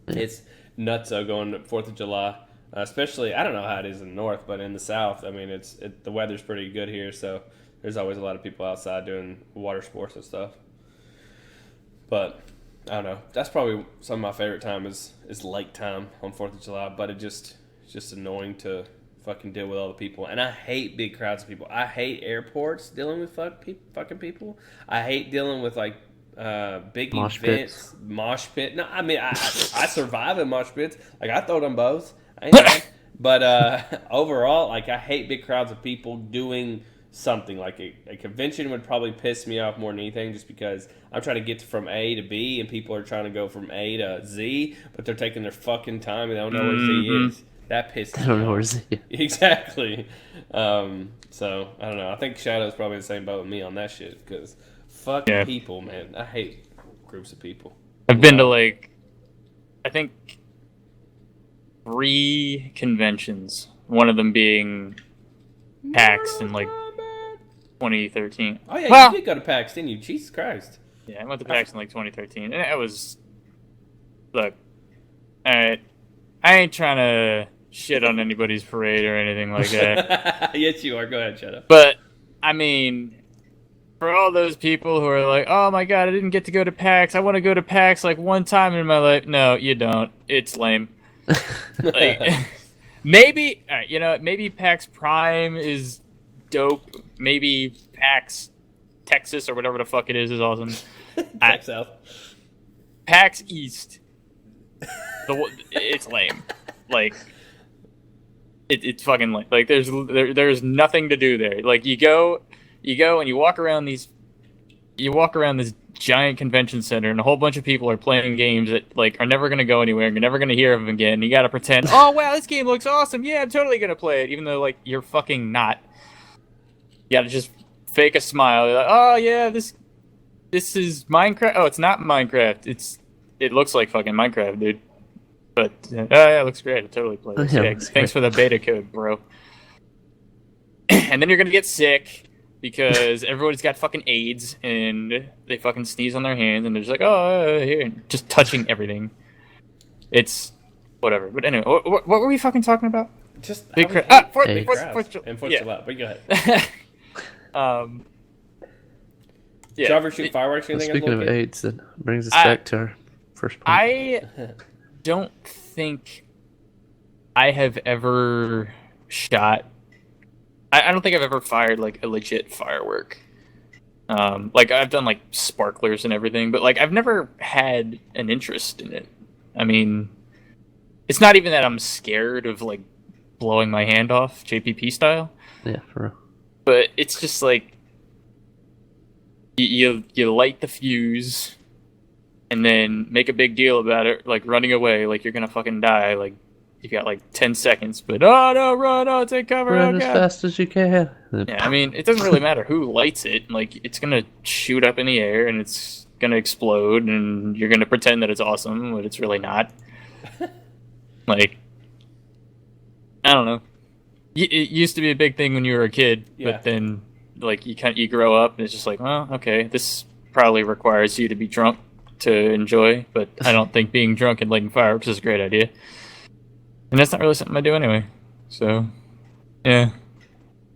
It's nuts though going to 4th of July. Especially, I don't know how it is in the north, but in the south, I mean, the weather's pretty good here, so there's always a lot of people outside doing water sports and stuff. But I don't know. That's probably some of my favorite time is lake time on 4th of July. But it's just annoying to fucking deal with all the people, and I hate big crowds of people. I hate airports dealing with fucking people. I hate dealing with like big Mosh events, pits. mosh pit. No, I mean I survive in mosh pits. Like I throw them both. I ain't mad. But overall, like I hate big crowds of people doing something. Like a convention would probably piss me off more than anything, just because I'm trying to get from A to B, and people are trying to go from A to Z, but they're taking their fucking time and they don't know where Z is. That pisses me I don't know off. where's it. Exactly. So I don't know. I think Shadow's probably the same boat with me on that shit because fuck Yeah. people, man. I hate groups of people. I've been to like, I think 3 conventions. One of them being PAX in like 2013. Oh yeah, Well- you did go to PAX, didn't you? Jesus Christ. Yeah, I went to PAX in like 2013, and it was. Look, alright, I ain't trying to shit on anybody's parade or anything like that. Yes, you are. Go ahead, Shadow. But, I mean, for all those people who are like, oh my god, I didn't get to go to PAX, I want to go to PAX like one time in my life. No, you don't. It's lame. Like, maybe, alright, you know, maybe PAX Prime is dope. Maybe PAX Texas or whatever the fuck it is awesome. PAX South. PAX East, it's lame. Like, It's fucking like there's nothing to do there. Like you go and you walk around this giant convention center, and a whole bunch of people are playing games that like are never gonna go anywhere. And you're never gonna hear of them again. You gotta pretend, oh wow, this game looks awesome. Yeah, I'm totally gonna play it, even though like you're fucking not. You gotta just fake a smile. You're like, oh yeah, this is Minecraft. Oh, it's not Minecraft. It looks like fucking Minecraft, dude. But oh yeah, it looks great. I totally play this. Yeah, Yeah, thanks for the beta code, bro. And then you're gonna get sick because everybody's got fucking AIDS and they fucking sneeze on their hands and they're just like, oh, here, just touching everything. It's whatever. But anyway, what were we fucking talking about? Just Fourth and yeah. July. But go ahead. Yeah. Did you ever shoot fireworks or anything? Speaking of AIDS, that brings us back to our first point. I don't think I have ever shot. I don't think I've ever fired like a legit firework. Like I've done like sparklers and everything, but like I've never had an interest in it. I mean, it's not even that I'm scared of like blowing my hand off JPP style. Yeah, for real. But it's just like you light the fuse and then make a big deal about it, like running away, like you're gonna fucking die. Like you got like 10 seconds, but oh no, run, oh take cover, Run oh as god. fast as you can. Yeah, I mean it doesn't really matter who lights it. Like it's gonna shoot up in the air and it's gonna explode, and you're gonna pretend that it's awesome, but it's really not. Like I don't know. It used to be a big thing when you were a kid, but then like you grow up and it's just like, well, okay, this probably requires you to be drunk to enjoy, but I don't think being drunk and lighting fireworks is a great idea. And that's not really something I do anyway. So, yeah,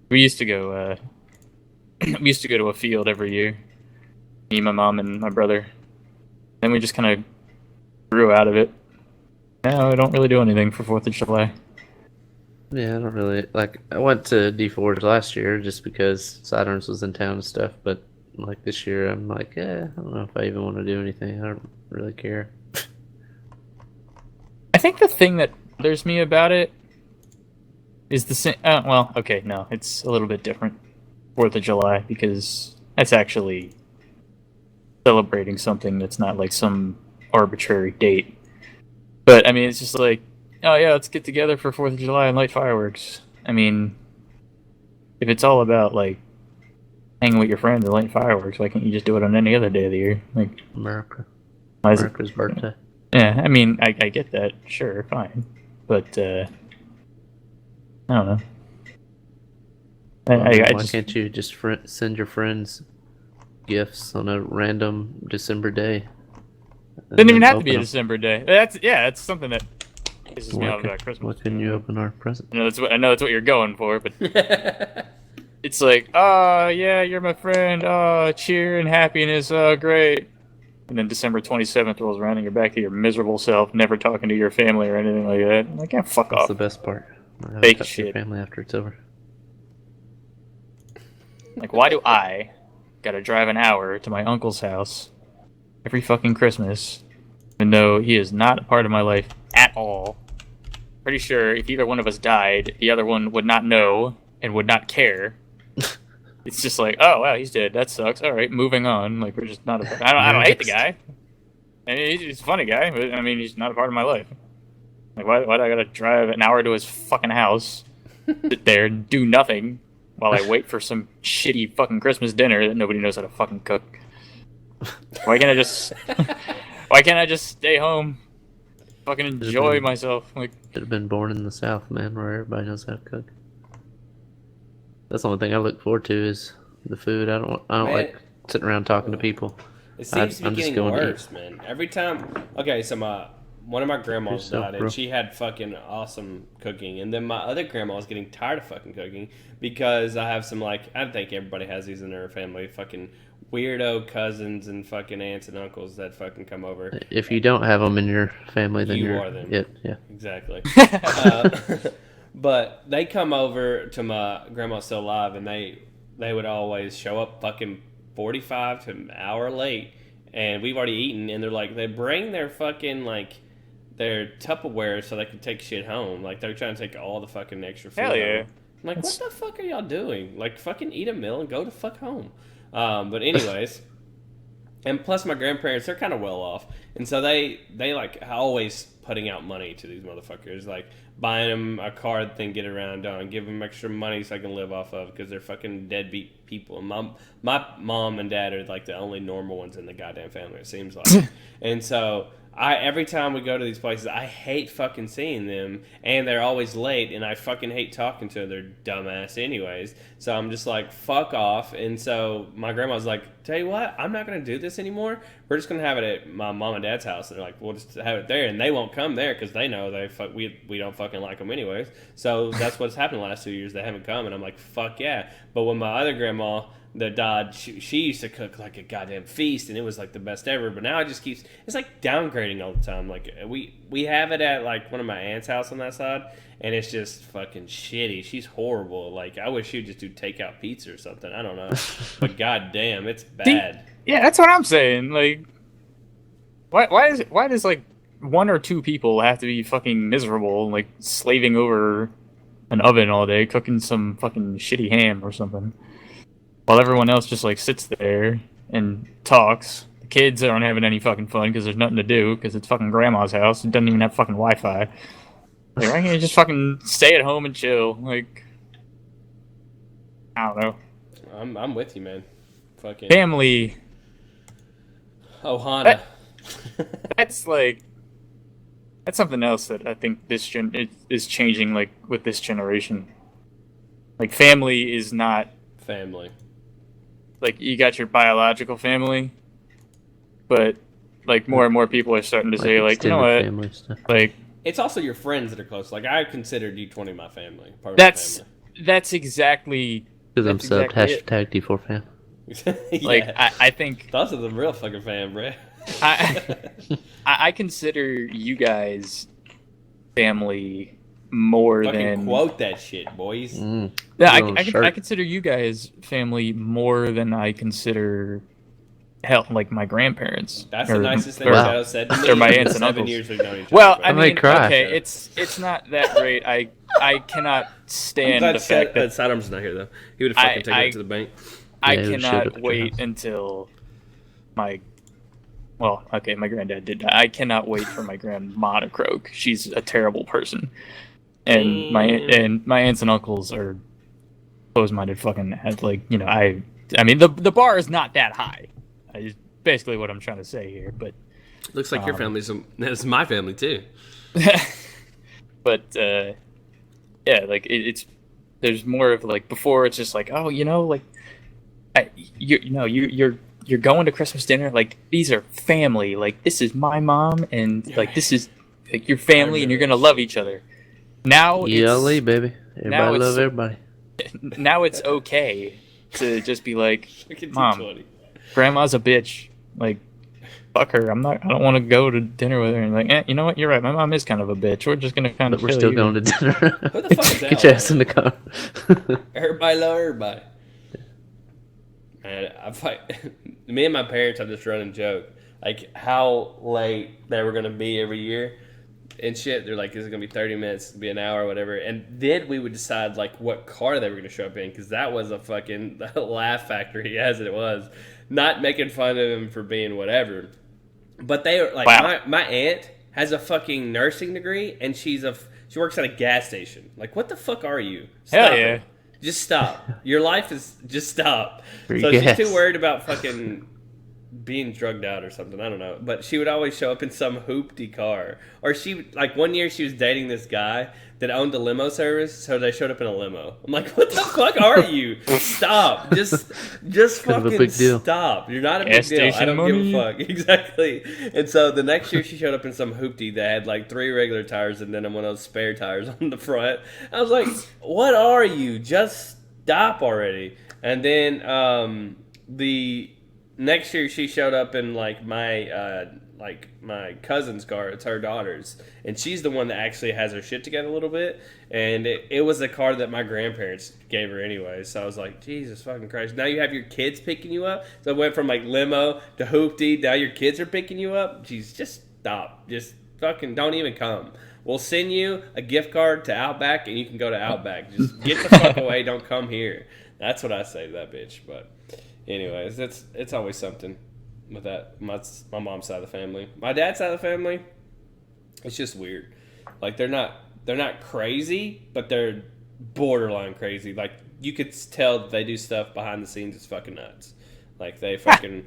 we used to go to a field every year. Me, my mom, and my brother. Then we just kind of grew out of it. Now I don't really do anything for 4th of July. Yeah, I don't really like. I went to D4 last year just because Saturn's was in town and stuff. But like this year, I'm like, I don't know if I even want to do anything. I don't really care. I think the thing that bothers me about it is the same. Well, okay, no, it's a little bit different. 4th of July, because that's actually celebrating something that's not like some arbitrary date. But I mean, it's just like, oh yeah, let's get together for 4th of July and light fireworks. I mean, if it's all about like hanging with your friends and lighting fireworks, why can't you just do it on any other day of the year? Like America's birthday. Yeah, I mean, I get that, sure, fine, but I don't know. Why can't you just send your friends gifts on a random December day? Doesn't even have to be a December day. That's something that pisses me off about Christmas. Why couldn't you open our present? I know that's what you're going for, but it's like, oh yeah, you're my friend. Oh, cheer and happiness. Oh, great. And then December 27th rolls around and you're back to your miserable self, never talking to your family or anything like that. I'm like, yeah, fuck off. That's the best part. Fake shit. Your family after it's over. Like, why do I gotta drive an hour to my uncle's house every fucking Christmas, even though he is not a part of my life at all? Pretty sure if either one of us died, the other one would not know and would not care. It's just like, oh wow, he's dead. That sucks. All right, moving on. Like we're just not. I don't hate the guy. I mean, he's a funny guy, but I mean, he's not a part of my life. Like, why do I gotta drive an hour to his fucking house, sit there and do nothing while I wait for some shitty fucking Christmas dinner that nobody knows how to fucking cook? Why can't I just stay home, fucking enjoy myself? Like, should have been born in the South, man, where everybody knows how to cook. That's the only thing I look forward to is the food. I don't like sitting around talking to people. It seems to be getting worse, man. Every time. Okay, so one of my grandmas died, and she had fucking awesome cooking, and then my other grandma was getting tired of fucking cooking because I have some I think everybody has these in their family, fucking weirdo cousins and fucking aunts and uncles that fucking come over. If you don't have them in your family, then you are them. Yeah, exactly. But they come over to my grandma's still alive, and they would always show up fucking 45 to an hour late, and we've already eaten, and they're like, they bring their fucking their Tupperware so they can take shit home. Like they're trying to take all the fucking extra food Hell yeah. home. I'm like, what the fuck are y'all doing? Like, fucking eat a meal and go to fuck home. But anyways, and plus my grandparents, they're kind of well off, and so they like always putting out money to these motherfuckers, like buying them a car that they can get around on, give them extra money so I can live off of because they're fucking deadbeat people. And my mom and dad are like the only normal ones in the goddamn family, it seems like. And so every time we go to these places, I hate fucking seeing them, and they're always late, and I fucking hate talking to their dumbass anyways. So I'm just like, fuck off. And so my grandma's like, tell you what, I'm not going to do this anymore. We're just going to have it at my mom and dad's house. And they're like, we'll just have it there. And they won't come there because they know we don't fucking like them anyways. So that's what's happened the last 2 years. They haven't come, and I'm like, fuck yeah. But when my other grandma that died, she used to cook like a goddamn feast, and it was like the best ever. But now it just keeps, it's like downgrading all the time. Like we have it at like one of my aunt's house on that side, and it's just fucking shitty. She's horrible. Like I wish she'd just do takeout pizza or something. I don't know, but goddamn, it's bad. Yeah, that's what I'm saying. Like, why does like one or two people have to be fucking miserable, like slaving over an oven all day, cooking some fucking shitty ham or something, while everyone else just like sits there and talks. The kids aren't having any fucking fun because there's nothing to do because it's fucking grandma's house. It doesn't even have fucking Wi-Fi. Like, why can't you just fucking stay at home and chill? Like, I don't know. I'm with you, man. Fucking Family. Ohana. That's something else that I think is changing, like, with this generation. Like, family is not... Family. Like, you got your biological family, but, like, more and more people are starting to say, like, you know what? Family stuff. Like... It's also your friends that are close. Like, I considered D20 my family. Part of my family. That's exactly... Because I'm subbed exactly #D4 fam. Yeah. Like, I think... Those are the real fucking fam, bro. I consider you guys family more fucking than... quote that shit, boys. Yeah, I consider you guys family more than I consider... Hell, like my grandparents. That's the nicest thing wow. Shadow said to me. Or my aunts and 7 uncles. years we've known each other. Well, bro. I may mean, cry. okay, it's not that great. I cannot stand the fact that Saddam's not here though. He would have fucking taken it to the bank. I Yeah, he would've showed up cannot at your wait house. until my my granddad did that. I cannot wait for my grandma to croak. She's a terrible person, and my aunts and uncles are close-minded fucking. Like, you know, I mean the bar is not that high. Is basically what I'm trying to say here, but Looks like your family's that's my family too. but yeah, like it's there's more of like before it's just like, oh, you know, like you're going to Christmas dinner, like these are family, like this is my mom and like this is like your family and you're gonna love each other. Now ELE, baby. now Everybody it's- love everybody. now it's okay to just be like, Fucking Mom, D20. grandma's a bitch, like fuck her. I don't want to go to dinner with her. And like, you know what? You're right. My mom is kind of a bitch. We're just gonna kind But of. we're still going to dinner. Who the fuck is that? Get your ass in the car. Everybody love everybody. Man, me and my parents have this running joke, like how late they were gonna be every year and shit. They're like, is it gonna be 30 minutes, be an hour, or whatever? And then we would decide like what car they were gonna show up in, because that was a fucking laugh factory as it was. Not making fun of him for being whatever, but they are like, Wow. my aunt has a fucking nursing degree and she works at a gas station. Like, what the fuck are you? Hell Stop yeah. it. Just stop. Your life is just stop. Free So gas. she's too worried about fucking being drugged out or something. I don't know. But she would always show up in some hoopty car. Or like one year she was dating this guy that owned a limo service, so they showed up in a limo. I'm like, what the fuck are you? Stop. Just Kind of a fucking big deal. stop. You're not a Gas big deal. I station don't give money. a fuck. Exactly. And so the next year she showed up in some hoopty that had like 3 regular tires and then one of those spare tires on the front. I was like, what are you? Just stop already. And then the next year she showed up in like my cousin's car. It's her daughter's, and she's the one that actually has her shit together a little bit. And it was a car that my grandparents gave her anyway. So I was like, Jesus fucking Christ! Now you have your kids picking you up. So it went from like limo to hoopty. Now your kids are picking you up. Jeez, just stop. Just fucking don't even come. We'll send you a gift card to Outback, and you can go to Outback. Just get the fuck away. Don't come here. That's what I say to that bitch. But anyways, it's always something with that. My mom's side of the family. My dad's side of the family, it's just weird. Like they're not crazy, but they're borderline crazy. Like you could tell that they do stuff behind the scenes. It's fucking nuts. Like they fucking,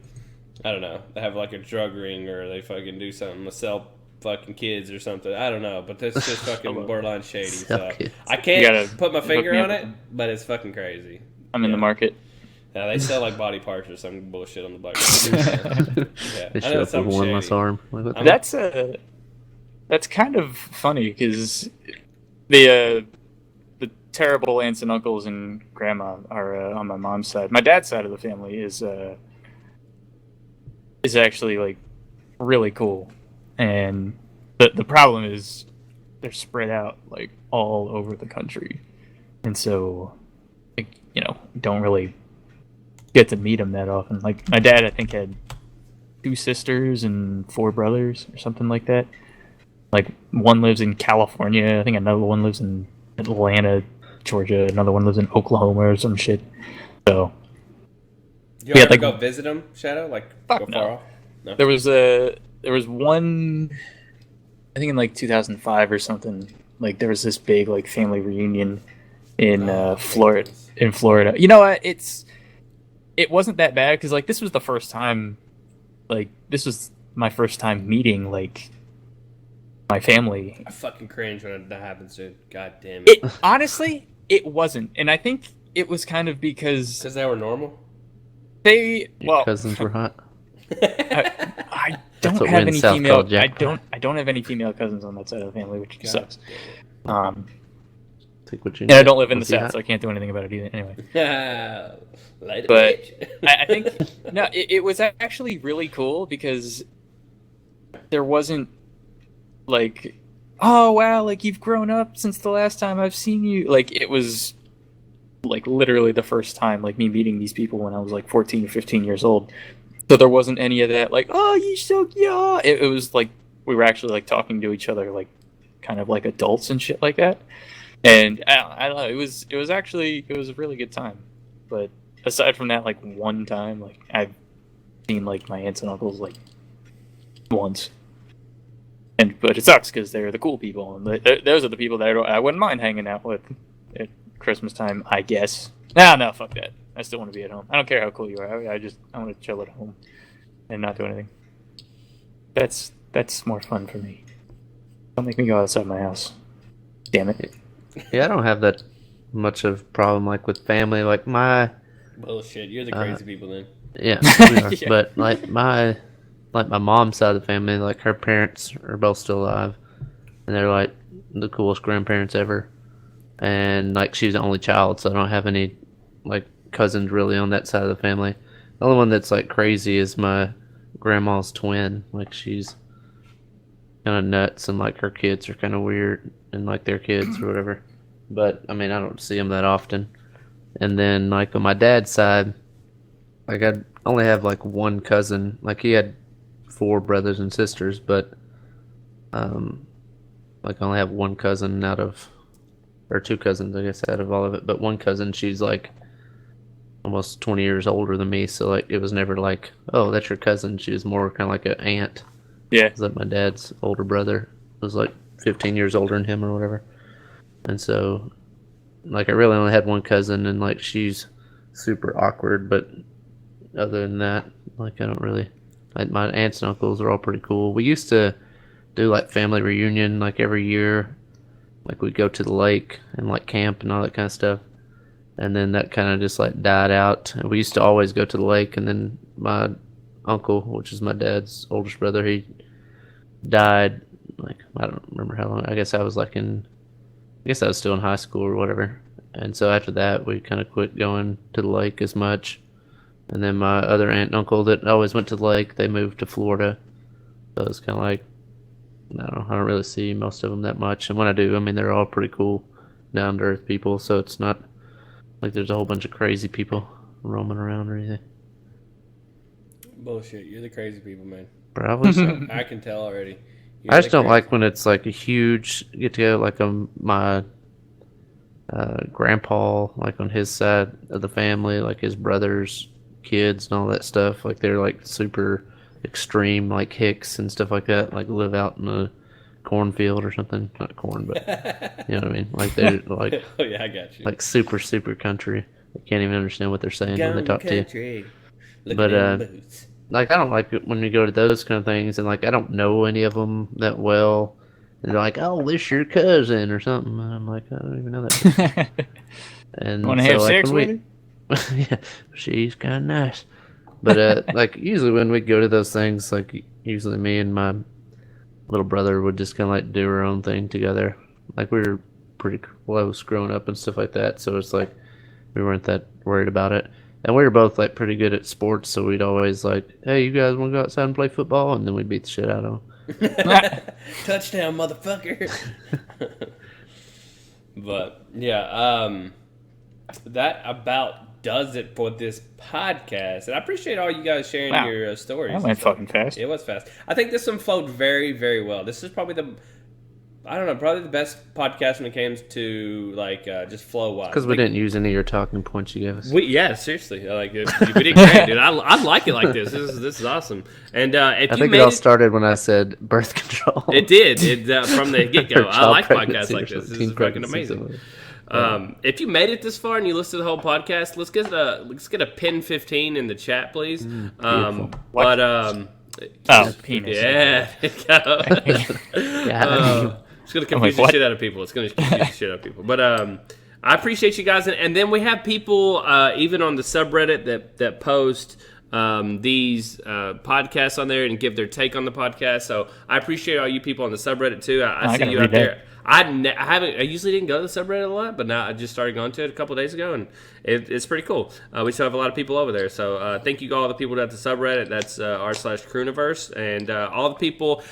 I don't know. They have like a drug ring, or they fucking do something to sell fucking kids or something. I don't know, but that's just fucking borderline shady. So I can't put my finger on it, but it's fucking crazy. I'm in the market. Yeah, they sell like body parts or some bullshit on the black market. Yeah, They show up with one less arm. That's kind of funny because the terrible aunts and uncles and grandma are on my mom's side. My dad's side of the family is actually like really cool, and the problem is they're spread out like all over the country, and so like, don't really get to meet them that often. Like my dad, I think, had 2 sisters and 4 brothers or something like that. Like one lives in California, I think another one lives in Atlanta, Georgia, another one lives in Oklahoma or some shit. So you ever go visit them, Shadow? Like go far off? No. There was one, I think in like 2005 or something. Like there was this big like family reunion in Florida. In Florida, you know what? It wasn't that bad because like this was the first time, like this was my first time meeting like my family. I fucking cringe when that happens, dude. God damn it. Honestly, it wasn't, and I think it was kind of because they were normal. Your cousins were hot. I don't have any female. I don't have any female cousins on that side of the family, which sucks. Take what you and I don't live in the South, so I can't do anything about it either. Anyway, but I think it was actually really cool because there wasn't like, oh wow, like you've grown up since the last time I've seen you. Like it was like literally the first time like me meeting these people when I was like 14 or 15 years old. So there wasn't any of that like, oh, you so yeah. It was like we were actually like talking to each other like kind of like adults and shit like that. And I don't know, it was a really good time. But aside from that, like one time, like I've seen like my aunts and uncles like once. But it sucks because they're the cool people, and those are the people that I wouldn't mind hanging out with at Christmas time, I guess. No, fuck that. I still want to be at home. I don't care how cool you are. I want to chill at home and not do anything. That's more fun for me. Don't make me go outside my house. Damn it. Yeah, I don't have that much of a problem like with family. Like my bullshit. You're the crazy people then. Yeah, yeah. But like my mom's side of the family, like her parents are both still alive, and they're like the coolest grandparents ever. And like she's the only child, so I don't have any like cousins really on that side of the family. The only one that's like crazy is my grandma's twin. Like she's kind of nuts, and like her kids are kind of weird, and like their kids or whatever. But I mean, I don't see them that often. And then like on my dad's side, like I only have like one cousin. Like he had 4 brothers and sisters, but like I only have one cousin or 2 cousins, I guess, out of all of it. But one cousin, she's like almost 20 years older than me, so like it was never like, oh, that's your cousin. She was more kind of like an aunt. Yeah. It's like my dad's older brother was like 15 years older than him or whatever. And so like I really only had one cousin, and like she's super awkward, but other than that, like I don't really, like my aunts and uncles are all pretty cool. We used to do like family reunion like every year. Like we'd go to the lake and like camp and all that kind of stuff. And then that kind of just like died out. And we used to always go to the lake, and then my uncle, which is my dad's oldest brother, he died like, I don't remember how long. I guess I was still in high school or whatever. And so after that, we kind of quit going to the lake as much. And then my other aunt and uncle that always went to the lake, they moved to Florida. So it's kind of like, I don't really see most of them that much. And when I do, I mean, they're all pretty cool, down-to-earth people. So it's not like there's a whole bunch of crazy people roaming around or anything. Bullshit. You're the crazy people, man. Probably so. I can tell already. I just don't like when it's like a huge get together, like my grandpa, like on his side of the family, like his brothers, kids, and all that stuff. Like they're like super extreme, like Hicks and stuff like that. Like live out in a cornfield or something. Not corn, but you know what I mean. Like they're like, oh yeah, I got you. Like super country. I can't even understand what they're saying when they talk country. To you. But like I don't like it when we go to those kind of things, and like I don't know any of them that well. And they're like, "Oh, this your cousin or something," and I'm like, "I don't even know that." And want to so, have like, sex when with her? yeah, she's kind of nice. But like usually when we go to those things, like usually me and my little brother would just kind of like do our own thing together. Like we were pretty close growing up and stuff like that, so it's like we weren't that worried about it. And we were both like pretty good at sports, so we'd always like, "Hey, you guys want to go outside and play football?" And then we'd beat the shit out of them. Touchdown, motherfucker. But yeah, that about does it for this podcast. And I appreciate all you guys sharing your stories. That went fucking fast. It was fast. I think this one flowed very, very well. This is probably probably the best podcast when it came to like just flow wise. Because we didn't use any of your talking points you gave us. Yeah, seriously, like we did great, dude. I like it like this. This is awesome. And if I you think made it all started when I said birth control. it did. From the get go. Or I like child podcasts like pregnancy or this. This teen is fucking pregnancy, amazing. something. If you made it this far and you listened to the whole podcast, let's get a pin 15 in the chat, please. Beautiful. Penis. Yeah. It's going to confuse the shit out of people. It's going to confuse the shit out of people. But I appreciate you guys. And then we have people, even on the subreddit, that post these podcasts on there and give their take on the podcast. So I appreciate all you people on the subreddit, too. I see you out there. I usually didn't go to the subreddit a lot, but now I just started going to it a couple of days ago, and it's pretty cool. We still have a lot of people over there. So thank you to all the people at the subreddit. That's r/Crewniverse. And all the people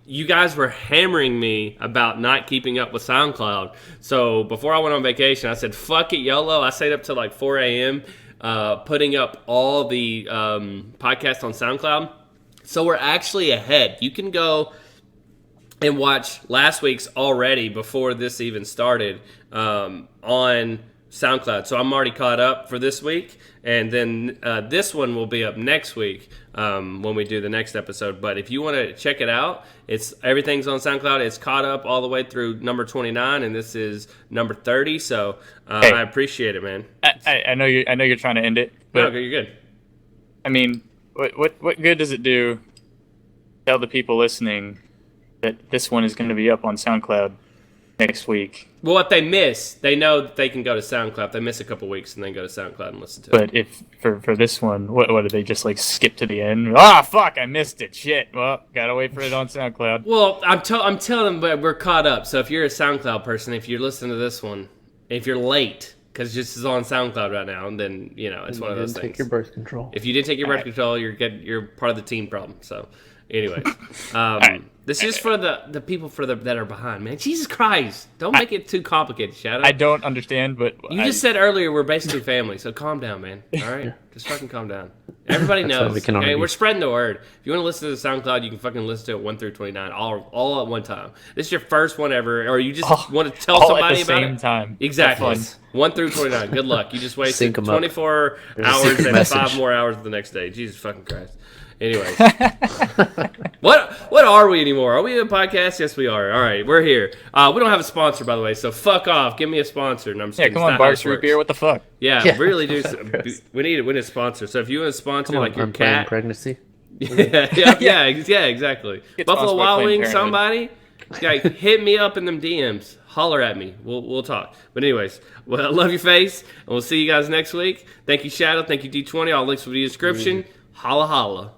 you guys were hammering me about not keeping up with SoundCloud. So before I went on vacation, I said, fuck it, YOLO. I stayed up till like 4 a.m. Putting up all the podcasts on SoundCloud. So we're actually ahead. You can go and watch last week's already before this even started on SoundCloud. So I'm already caught up for this week. And then this one will be up next week when we do the next episode. But if you want to check it out, everything's on SoundCloud. It's caught up all the way through number 29, and this is number 30. So hey, I appreciate it, man. I know you're trying to end it, but no, you're good. I mean, what good does it do? Tell the people listening that this one is going to be up on SoundCloud next week. Well, if they miss, they know that they can go to SoundCloud. If they miss a couple weeks, and then go to SoundCloud and listen to it. But if for this one, what do they just like skip to the end? Ah, fuck, I missed it. Shit. Well, gotta wait for it on SoundCloud. Well, I'm telling them, but we're caught up. So if you're a SoundCloud person, if you're listening to this one, if you're late, because this is on SoundCloud right now, and then it's one of those things. Take your birth control. If you didn't take your birth control, you're part of the teen problem. So, anyway, this is for the people that are behind, man. Jesus Christ, don't make it too complicated, Shadow. I don't understand, but you just said earlier we're basically family, so calm down, man. All right, just fucking calm down. Everybody knows. Okay, we're spreading the word. If you want to listen to the SoundCloud, you can fucking listen to it 1 through 29, all at one time. This is your first one ever, or you just want to tell somebody about it. All at the same time. Exactly. 1 through 29. Good luck. You just wasted 24 hours and 5 more hours the next day. Jesus fucking Christ. Anyways, what are we anymore? Are we a podcast? Yes, we are. All right, we're here. We don't have a sponsor, by the way, so fuck off. Give me a sponsor. No, I'm just kidding. Come on, Barks Root Beer. What the fuck? Yeah, really do. We need a sponsor. So if you want to sponsor like your cat, pregnancy. yeah, exactly. Buffalo Wild Wings, somebody, hit me up in them DMs. Holler at me. We'll talk. But anyways, well, I love your face, and we'll see you guys next week. Thank you, Shadow. Thank you, D20. All links will be in the description. Holla holla.